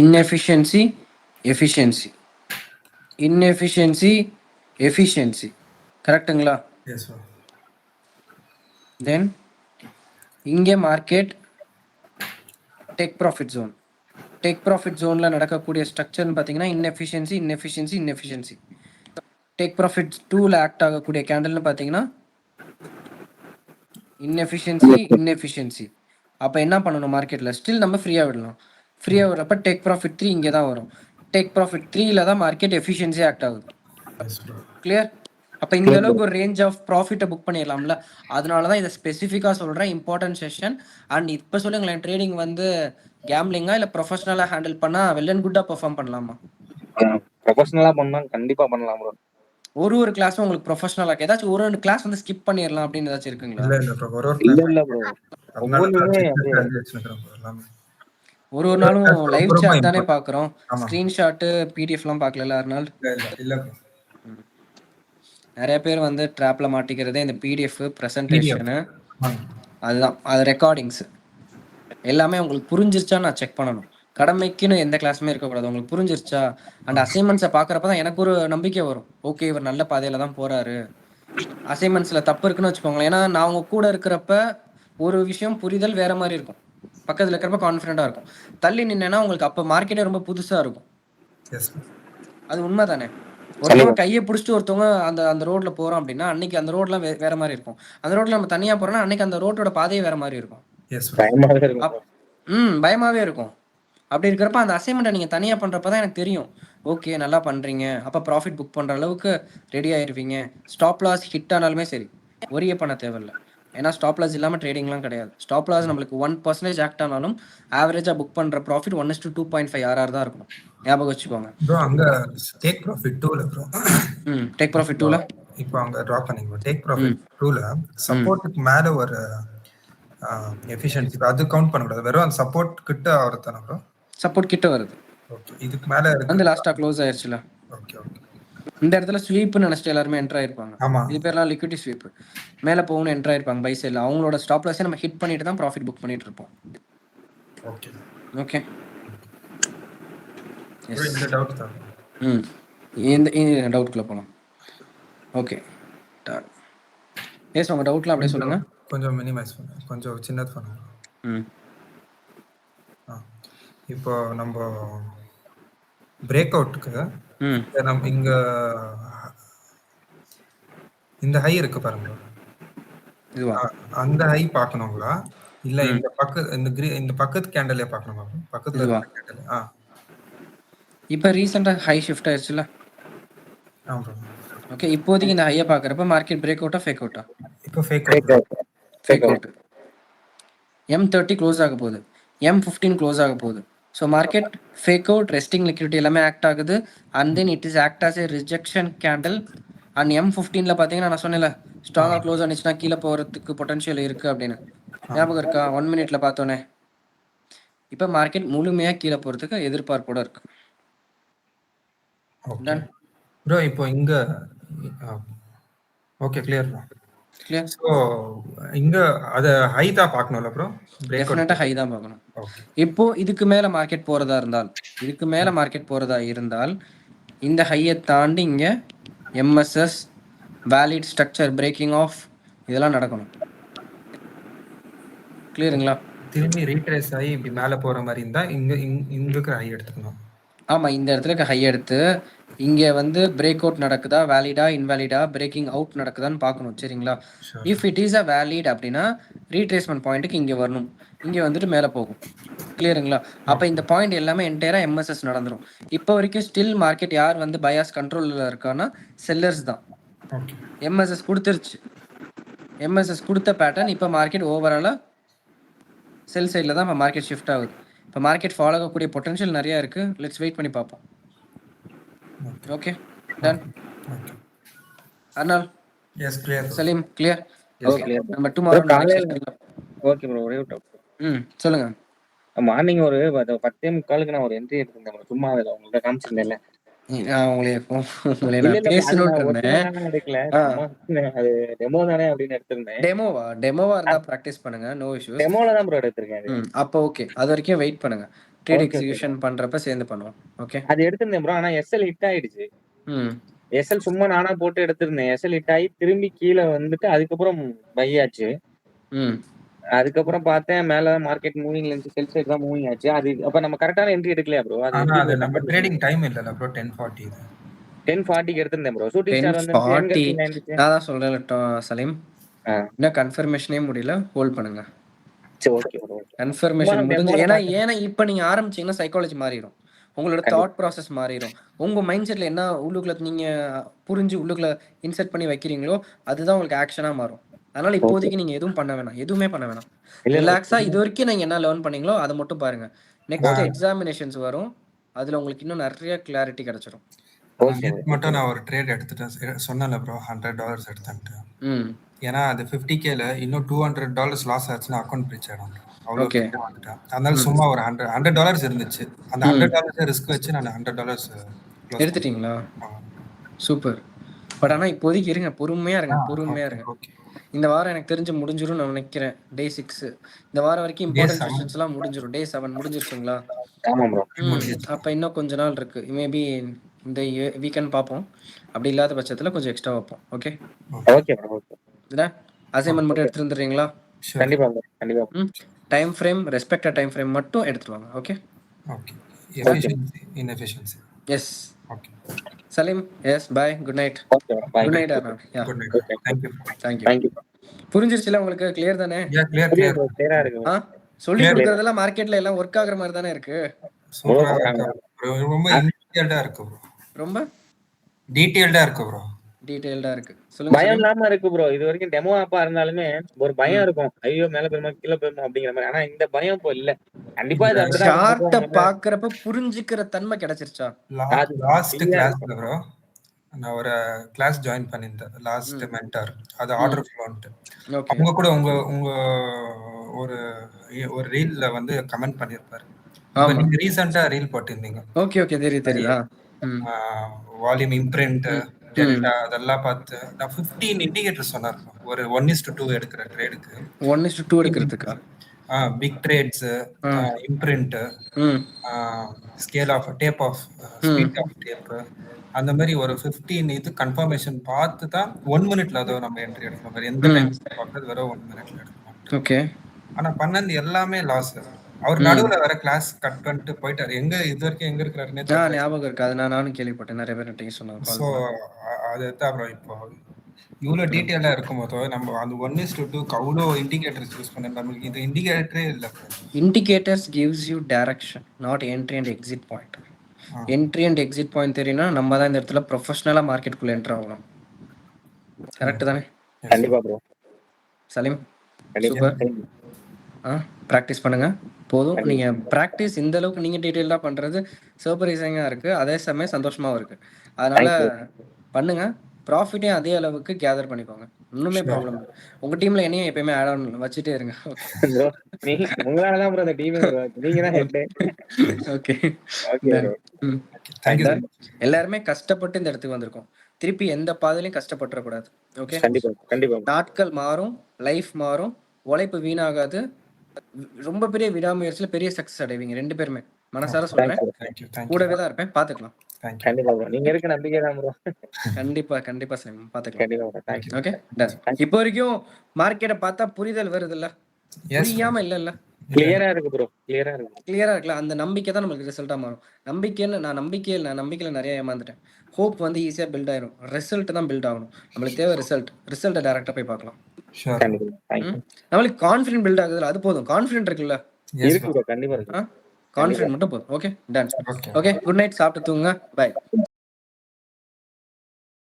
inefficiency efficiency inefficiency efficiency கரெக்ட்டுங்களா? Yes sir. தென் இங்கே market take profit zone. Take profit ஜோனில் நடக்கக்கூடிய ஸ்ட்ரக்சர்னு பார்த்தீங்கன்னா inefficiency inefficiency inefficiency. Take profit 2ல ஆக்ட் ஆகக்கூடிய கேண்டல்னு பார்த்தீங்கன்னா inefficiency inefficiency. அப்போ என்ன பண்ணணும், மார்க்கெட்டில் ஸ்டில் நம்ம ஃப்ரீயாக விடலாம். ஃப்ரீயாக விடுறப்ப டேக் ப்ராஃபிட் 3 இங்கே தான் வரும். டேக் ப்ராஃபிட் 3ல தான் மார்க்கெட் எஃபிஷியன்சி ஆக்ட் ஆகுது. கிளியர்? அப்போ இந்த அளவுக்கு ஒரு ரேஞ்ச் ஆஃப் ப்ராஃபிட்டை புக் பண்ணிடலாம்ல. அதனால தான் இதை ஸ்பெசிஃபிக்காக சொல்கிறேன், இம்பார்ட்டன்ட் செஷன். அண்ட் இப்போ சொல்லுங்களேன், ட்ரேடிங் வந்து கேம்லிங்கா இல்லை ப்ரொஃபஷனலாக ஹேண்டில் பண்ணால் வெல் அண்ட் குட்டாக பெர்ஃபார்ம் பண்ணலாமா? ப்ரொஃபஷனலாக பண்ணால் கண்டிப்பாக பண்ணலாம் ப்ரோ. ஒரு கிளாஸும் உங்களுக்கு ப்ரொஃபஷனலாக ஏதாச்சும் ஒரு கிளாஸ் வந்து ஸ்கிப் பண்ணிடலாம் அப்படின்னு ஏதாச்சும் இருக்குங்களா? இல்லை ப்ரோ, ஒரு நாளும் லைவ் சாட் தானே பார்க்குறோம், ஸ்க்ரீன்ஷாட்டு பிடிஎஃப்லாம் பார்க்கல. அதனால நிறைய பேர் வந்து ட்ராப்ல மாட்டிக்கிறதே இந்த பிடிஎஃப் ப்ரெசன்டேஷனு, அதுதான் அது ரெக்கார்டிங்ஸ் எல்லாமே உங்களுக்கு புரிஞ்சிருச்சா நான் செக் பண்ணணும். கடமைக்குன்னு எந்த கிளாஸுமே இருக்கக்கூடாது, உங்களுக்கு புரிஞ்சிருச்சா. அண்ட் அசைன்மெண்ட்ஸை பார்க்குறப்ப தான் எனக்கு ஒரு நம்பிக்கை வரும், ஓகே இவர் நல்ல பாதையில் தான் போகிறாரு. அசைன்மெண்ட்ஸில் தப்பு இருக்குன்னு வச்சுக்கோங்களேன். ஏன்னா நான் அவங்க கூட இருக்கிறப்ப ஒரு விஷயம் புரிதல் வேறு மாதிரி இருக்கும், பக்கத்தில் இருக்கிறப்ப கான்ஃபிடென்ட்டாக இருக்கும். தள்ளி நின்னேன்னா உங்களுக்கு அப்போ மார்க்கெட்டே ரொம்ப புதுசாக இருக்கும். எஸ். அது உண்மைதானே? ஒருத்தவங்க கையை பிடிச்சிட்டு ஒருத்தவங்க அந்த அந்த ரோட்ல போறோம் அப்படின்னா அன்னைக்கு அந்த ரோட்லாம் வேற மாதிரி இருக்கும். அந்த ரோட்ல நம்ம தனியா போறோம்னா அன்னைக்கு அந்த ரோட்டோட பாதையே வேற மாதிரி இருக்கும். எஸ். பயமாவே இருக்கும். அப்படி இருக்கிறப்ப அந்த அசைன்மெண்ட்டை நீங்க தனியா பண்றப்ப தான் எனக்கு தெரியும். ஓகே, நல்லா பண்றீங்க. அப்ப ப்ராஃபிட் புக் பண்ற அளவுக்கு ரெடி ஆயிருவீங்க. ஸ்டாப் லாஸ் ஹிட் ஆனாலுமே சரி, ஒரியே பண்ண தேவையில்ல. ஏன்னா ஸ்டாப் லாஸ் இல்லாம ட்ரேடிங்லாம் கிடையாது. ஸ்டாப் லாஸ் நம்மளுக்கு 1% ஆக்ட் ஆனாலும் ஆவரேஜா புக் பண்ற ப்ராஃபிட் 1:2.5 ஆர்ஆர் தான் இருக்கும். ஞாபகம் வச்சுக்கோங்க. ப்ரோ அங்க டேக் ப்ராஃபிட் 2ல ப்ரோ. டேக் ப்ராஃபிட் 2ல இப்போ அங்க டிராப் பண்ணீங்க. டேக் ப்ராஃபிட் 2ல சப்போர்ட்டுக்கு மேல ஒரு எஃபிஷியன்சி அது கவுண்ட் பண்ணக்கூடாது. வெறும் அந்த சப்போர்ட் கிட்ட வரதானே ப்ரோ? சப்போர்ட் கிட்ட வருது. ஓகே, இதுக்கு மேல இருக்கு. வந்து லாஸ்டா க்ளோஸ் ஆயிருச்சுல. Okay okay. இந்த இடத்துல ஸ்வீப்னு நினைச்சிட்டு எல்லாருமே என்டர் ஆயிருப்பாங்க. ஆமா. இது பேர்லாம் லிக்விடிட்டி ஸ்வீப். மேல போகணும் என்டர் ஆயிருப்பாங்க பை சைடுல. அவங்களோட ஸ்டாப் லாஸை நம்ம ஹிட் பண்ணிட்டு தான் ப்ராஃபிட் புக் பண்ணிட்டு இருப்போம். Okay okay. இந்த டவுட் தான். இந்த டவுட்குள்ள போலாம். Okay done. எஸ், உங்க டவுட்லாம் அப்படியே சொல்லுங்க. கொஞ்சம் மினிமைஸ் பண்ணுங்க, கொஞ்சம் சின்னது பண்ணுங்க. இப்போ நம்ம பிரேக் அவுட்டுக்கு நம்ம இங்க இந்த ஹை இருக்கு பாருங்க, அந்த ஹை பார்க்கணுங்களா இல்ல இந்த இந்த பக்கத்து கேண்டலே பார்க்கணுமா? பக்கத்துல இருக்க கேண்டல். இப்போ ரீசெண்டா ஹை ஷிஃப்ட் ஆயிருச்சுல. ஆமா. ஓகே, இப்போதைக்கு இந்த ஹையை பார்க்கறப்ப மார்க்கெட் பிரேக் அவுட்டா ஃபேக் அவுட்டா? இப்போ ஃபேக் அவுட். M30 க்ளோஸ் ஆக போகுது, M15 க்ளோஸ் ஆக போகுது. So market fake out, resting liquidity எல்லாமே ஆக்ட் ஆகுது. And then it is act as a rejection candle. And M15ல பார்த்தீங்கன்னா நான் சொன்னேன்ல, ஸ்ட்ராங்காக க்ளோஸ் ஆனிச்சுன்னா கீழே போகிறதுக்கு பொட்டன்ஷியல் இருக்குது அப்படின்னு. ஞாபகம் இருக்கா? 1 மினிட்ல பார்த்தோன்னே. இப்போ மார்க்கெட் முழுமையாக கீழே போகிறதுக்கு எதிர்பார்ப்போட இருக்கு. ப்ரோ இப்போ இங்க okay, clear bro. Clear. So இங்க அத ஹை தான் பார்க்கணும்ல ப்ரோ? டெஃபினட்டா ஹை தான் பார்க்கணும். இப்போ இதுக்கு மேல மார்க்கெட் போறதா இருந்தால் இந்த ஹையை தாண்டி இங்க MSS valid structure breaking of இதெல்லாம் நடக்கணும். கிளியருங்களா? திரும்பி ரீட்ரேஸ் ஆகி இப்படி மேல போற மாதிரி இருந்தா இங்க ஹை எடுத்துக்கணும். ஆமா, இந்த இடத்துல ஹை எடுத்து இங்க வந்து பிரேக் அவுட் நடக்குதா, வேலிடா இன்வேலிடா, பிரேக்கிங் அவுட் நடக்குதான்னு பார்க்கணும். சரிங்களா? If it is a valid அப்படின்னா ரீட்ரேஸ்மெண்ட் பாயிண்ட்டுக்கு இங்க வரணும், இங்க வந்துட்டு மேல போகும். கிளியருங்களா? அப்ப இந்த பாயிண்ட் எல்லாமே என்டையரா MSS நடந்துரும். இப்போ வரைக்கும் ஸ்டில் மார்க்கெட் யார் வந்து பயாஸ் கண்ட்ரோல்ல இருக்கான்னா செல்லர்ஸ் தான். MSS கொடுத்துருச்சு. MSS கொடுத்த பேட்டர்ன் இப்போ மார்க்கெட் ஓவராலா செல் சைடில் தான் இப்போ மார்க்கெட் ஷிஃப்ட் ஆகுது. இப்போ மார்க்கெட் ஃபாலோ ஆகக்கூடிய பொட்டன்ஷியல் நிறையா இருக்குது. லெட்ஸ் வெயிட் பண்ணி பார்ப்போம். Okay, done. அர்னால், yes, clear. Salim, clear. Okay, நம்ம டுமாரோ காலையில. ஓகே ப்ரோ, ஒரே டவுட். சொல்லுங்க. மார்னிங் ஒரு 10:45க்கு நான் ஒரு என்ட்ரி எடுத்திருந்தேன். சும்மா அதில் உங்கள்கிட்ட காமிச்சிருந்தேன்ல. டெமோவா இருந்தா பிராக்டிஸ் பண்ணுங்க, நோ இஷ்யூஸ். டெமோல தான் ப்ரோ எடுத்திருக்கேன். அப்ப ஓகே, அது வரைக்கும் வெயிட் பண்ணுங்க. ட்ரேட் எக்ஸிகியூஷன் பண்றப்ப சேர்ந்து பண்ணுவோம். ஓகே, அது எடுத்திருந்தேன் ப்ரோ. ஆனா SL ஹிட் ஆயிடுச்சு. SL சும்மா நானா போட்டு எடுத்திருந்தேன். SL ஹிட் ஆகி திரும்பி கீழே வந்துட்டு அதுக்கப்புறம் பை ஆச்சு. அதுக்கப்புறம் பார்த்தேன் மேல மார்க்கெட் மூவிங்ல இருந்துச்சு, செல் சைடு தான் மூவிங் ஆச்சு. அது அப்ப நம்ம கரெக்டான என்ட்ரி எடுக்கலையா ப்ரோ? அது நம்ம ட்ரேடிங் டைம் இல்லல ப்ரோ. 10:40க்கு எடுத்திருந்தேன் ப்ரோ. ஷூட்டிங் ஸ்டார் வந்து 10:40 நான் தான் சொல்றேன் சலீம். இன்னும் கன்ஃபர்மேஷனே முடியல, ஹோல்ட் பண்ணுங்க. சரி, ஓகே ப்ரோ. கன்ஃபர்மேஷன் முடிஞ்சு. ஏன்னா இப்போ நீங்க ஆரம்பிச்சீங்கன்னா சைக்காலஜி மாறிடும், உங்களோட தாட் ப்ராசஸ் மாறிடும். உங்க மைண்ட் செட்ல என்ன உள்ளுக்குள்ள நீங்க புரிஞ்சு உள்ளுக்குள்ள இன்செர்ட் பண்ணி வைக்கிறீங்களோ அதுதான் உங்களுக்கு ஆக்ஷனா மாறும். அதனால இப்போதைக்கு நீங்க எதுவும் பண்ண வேணாம், எதுவுமே பண்ண வேணாம். ரிலாக்ஸா இது வரைக்கும் நீங்க என்ன லேர்ன் பண்ணீங்களோ அதை மட்டும் பாருங்க. நெக்ஸ்ட் எக்ஸாமினேஷன்ஸ் வரும், அதுல உங்களுக்கு இன்னும் நிறைய கிளாரிட்டி கிடைச்சிடும். மட்டும் நான் ஒரு ட்ரேட் எடுத்துட்டேன் சொன்னேன்ல ப்ரோ, $100 எடுத்தேன்ட்டு. ஏன்னா அது 50Kல இன்னும் $200 லாஸ் ஆச்சுன்னா அக்கௌண்ட் பிரீச் ஆயிடும். அவ்வளோ வந்துட்டேன். அதனால சும்மா ஒரு $100 இருந்துச்சு. அந்த $100 ரிஸ்க் வச்சு நான் $100 எடுத்துட்டீங்களா? சூப்பர். பட் ஆனா இப்போதைக்கு இருங்க, பொறுமையா இருங்க. இந்த வாரம் எனக்கு தெரிஞ்சு முடிஞ்சிரும் நான் நினைக்கிறேன். Day 6 இந்த வாரம் வரைக்கும் இம்பார்ட்டன்ட் செஷன்ஸ் எல்லாம் முடிஞ்சிரும். Day 7 முடிஞ்சிருச்சுங்களா? அப்ப இன்னும் கொஞ்ச நாள் இருக்கு. மேபி இந்த வீக்கெண்ட் பார்ப்போம். அப்படி இல்லாத பட்சத்துல கொஞ்சம் எக்ஸ்ட்ரா வைப்போம். ஓகே, அசைன்மெண்ட் மட்டும் எடுத்துட்டு வந்துடுறீங்களா? கண்டிப்பா. Time frame, respected time frame மட்டும் எடுத்துட்டு வாங்க. Okay, efficiency, inefficiency yes. Okay. Salim, yes, bye, good night. Okay bye. Good night Arun. Yeah, good night. Thank you. Thank you. புரிஞ்சிருச்சுல உங்களுக்கு? கிளியர் தானே? Yeah clear clear. கிளியரா இருக்கு. சொல்லி கொடுக்கறதெல்லாம் மார்க்கெட்ல எல்லாம் ஒர்க் ஆகுற மாதிரி தானே இருக்கு. சூப்பரா இருக்கு bro. ரொம்ப டீடைல்டா இருக்கு bro. ரொம்ப டீடைல்டா இருக்கு bro. டீடைல்டா இருக்கு. சொல்லுங்க. பயம் இல்லாம இருக்கு ப்ரோ. இது வரைக்கும் டெமோ ஆப்பா இருந்தாலுமே ஒரு பயம் இருக்கும். ஐயோ மேல போயிருமா கீழே போயிருமா அப்படிங்கிற மாதிரி. ஆனா இந்த பயம் இப்போ இல்ல. கண்டிப்பா இது அப்படிதான் சார்ட்ட பாக்குறப்ப புரிஞ்சுக்கிற தன்மை கிடைச்சிருச்சா? லாஸ்ட் கிளாஸ்ல bro நான் ஒரு கிளாஸ் ஜாயின் பண்ணிருந்தேன். லாஸ்ட் மென்டார் அது ஆர்டர் ஃப்ளோன்ட். அவங்க கூட உங்க ஒரு ரீல்ல வந்து கமெண்ட் பண்ணிருப்பாரு. இப்போ நீங்க ரீசன்ட்டா ரீல் போட்டிருந்தீங்க. ஓகே ஓகே தெரியுதா? வால்யூம் இம்ப்ரிண்ட் டெல்டா அதெல்லாம் பார்த்து நான் 15 இண்டிகேட்டர் சொன்னார். ஒரு 1:2 எடுக்கிற ட்ரேடுக்கு. 1:2 எடுக்கிறதுக்கா? Big trades, imprint, scale of tape of speed of tape, அந்த மாதிரி ஒரு 15 இது கன்ஃபர்மேஷன் பார்த்து தான் 1 மினிட்ல அதோ நம்ம என்ட்ரி எடுக்கணும். வேற எந்த டைம் பார்க்கறது வெறும் 1 மினிட்ல எடுக்கணும். ஓகே. ஆனா பண்ணது எல்லாமே லாஸ். அவர் நடுவுல வேற கிளாஸ் கட் பண்ணிட்டு போயிட்டாரு. எங்க இது வரைக்கும் எங்க இருக்காருன்னே தெரியல. ஞாபகம் இருக்கு. அது நானும் கேள்விப்பட்டேன். நிறைய பேர் கிட்ட சொன்னாங்க. சோ அதுதான் bro. இப்போ இவ்வளவு டீடைலா இருக்கும்போது நம்ம அந்த 1:2க்கு அவ்வளோ இண்டிகேட்டர்ஸ் யூஸ் பண்ண நமக்கு இது இண்டிகேட்டரே இல்ல. Indicators gives you direction, not entry and exit point. Entry and exit point தெரியும்னா நம்ம தான் இந்த இடத்துல ப்ரொஃபஷனலா மார்க்கெட்டுக்குள்ள என்டர் ஆகணும். கரெக்ட் தானே? கண்டிப்பா ப்ரோ. சலீம் சூப்பர். ப்ராக்டிஸ் பண்ணுங்க போதும். நீங்க ப்ராக்டிஸ் இந்த அளவுக்கு நீங்க டீடைலா பண்றது சர்ப்ரைசிங்கா இருக்கு. அதே சமயம் சந்தோஷமாவும் இருக்கு. அதனால பண்ணுங்க. ப்ராஃபிட்டையும் அதே அளவுக்கு கேதர் பண்ணிக்கோங்க. இன்னுமே ப்ராப்ளம் இல்லை. உங்க டீம்ல என்னையும் எப்பயுமே ஆட் ஆன் வச்சுட்டே இருங்க. உங்களாலதான் ப்ரோ அந்த டீம் நீங்க தான் ஹெட். ஓகே. எல்லாருமே கஷ்டப்பட்டு இந்த இடத்துக்கு வந்திருக்கோம். திருப்பி எந்த பாதையிலையும் கஷ்டப்பட்டுறக்கூடாது. ஓகே. கண்டிப்பா. நாட்கள் மாறும், லைஃப் மாறும், உழைப்பு வீணாகாது. ரொம்ப பெரிய விடாமுயற்சியில பெரிய சக்சஸ் அடைவீங்க 2 பேருமே. மனசார சொல்றேன். கூடவே தான் இருப்பேன். பாத்துக்கலாம். கண்டிப்பா ப்ரோ. நீங்க இருக்க நம்பிக்கை தான் ப்ரோ. கண்டிப்பா சார் பாத்துக்கலாம். Okay done. இப்போ வரைக்கும் மார்க்கெட்டை பார்த்தா புரிதல் வருது இல்ல? புரியாம இல்ல? கிளியரா இருக்கு ப்ரோ. கிளியரா இருக்குல்ல? அந்த நம்பிக்கை தான் நமக்கு ரிசல்ட்டா மாறும். நான் நம்பிக்கையில நிறைய ஏமாந்துட்டேன். ஹோப் வந்து ஈஸியா பில்ட் ஆயிரும். ரிசல்ட் தான் பில்ட் ஆகணும். நம்மளுக்கு தேவை ரிசல்ட்டை டைரக்டா போய் பார்க்கலாம். நம்மளுக்கு கான்ஃபிடென்ட் பில்ட் ஆகுதுல, அது போதும். கான்ஃபிடென்ட் இருக்குல்ல? இருக்கு ப்ரோ. கண்டிப்பா இருக்கு. கான்ஃபிடென்ட் மட்டும் போதும். Okay done. Okay good night. சாப்பிட்டு தூங்குங்க. பை.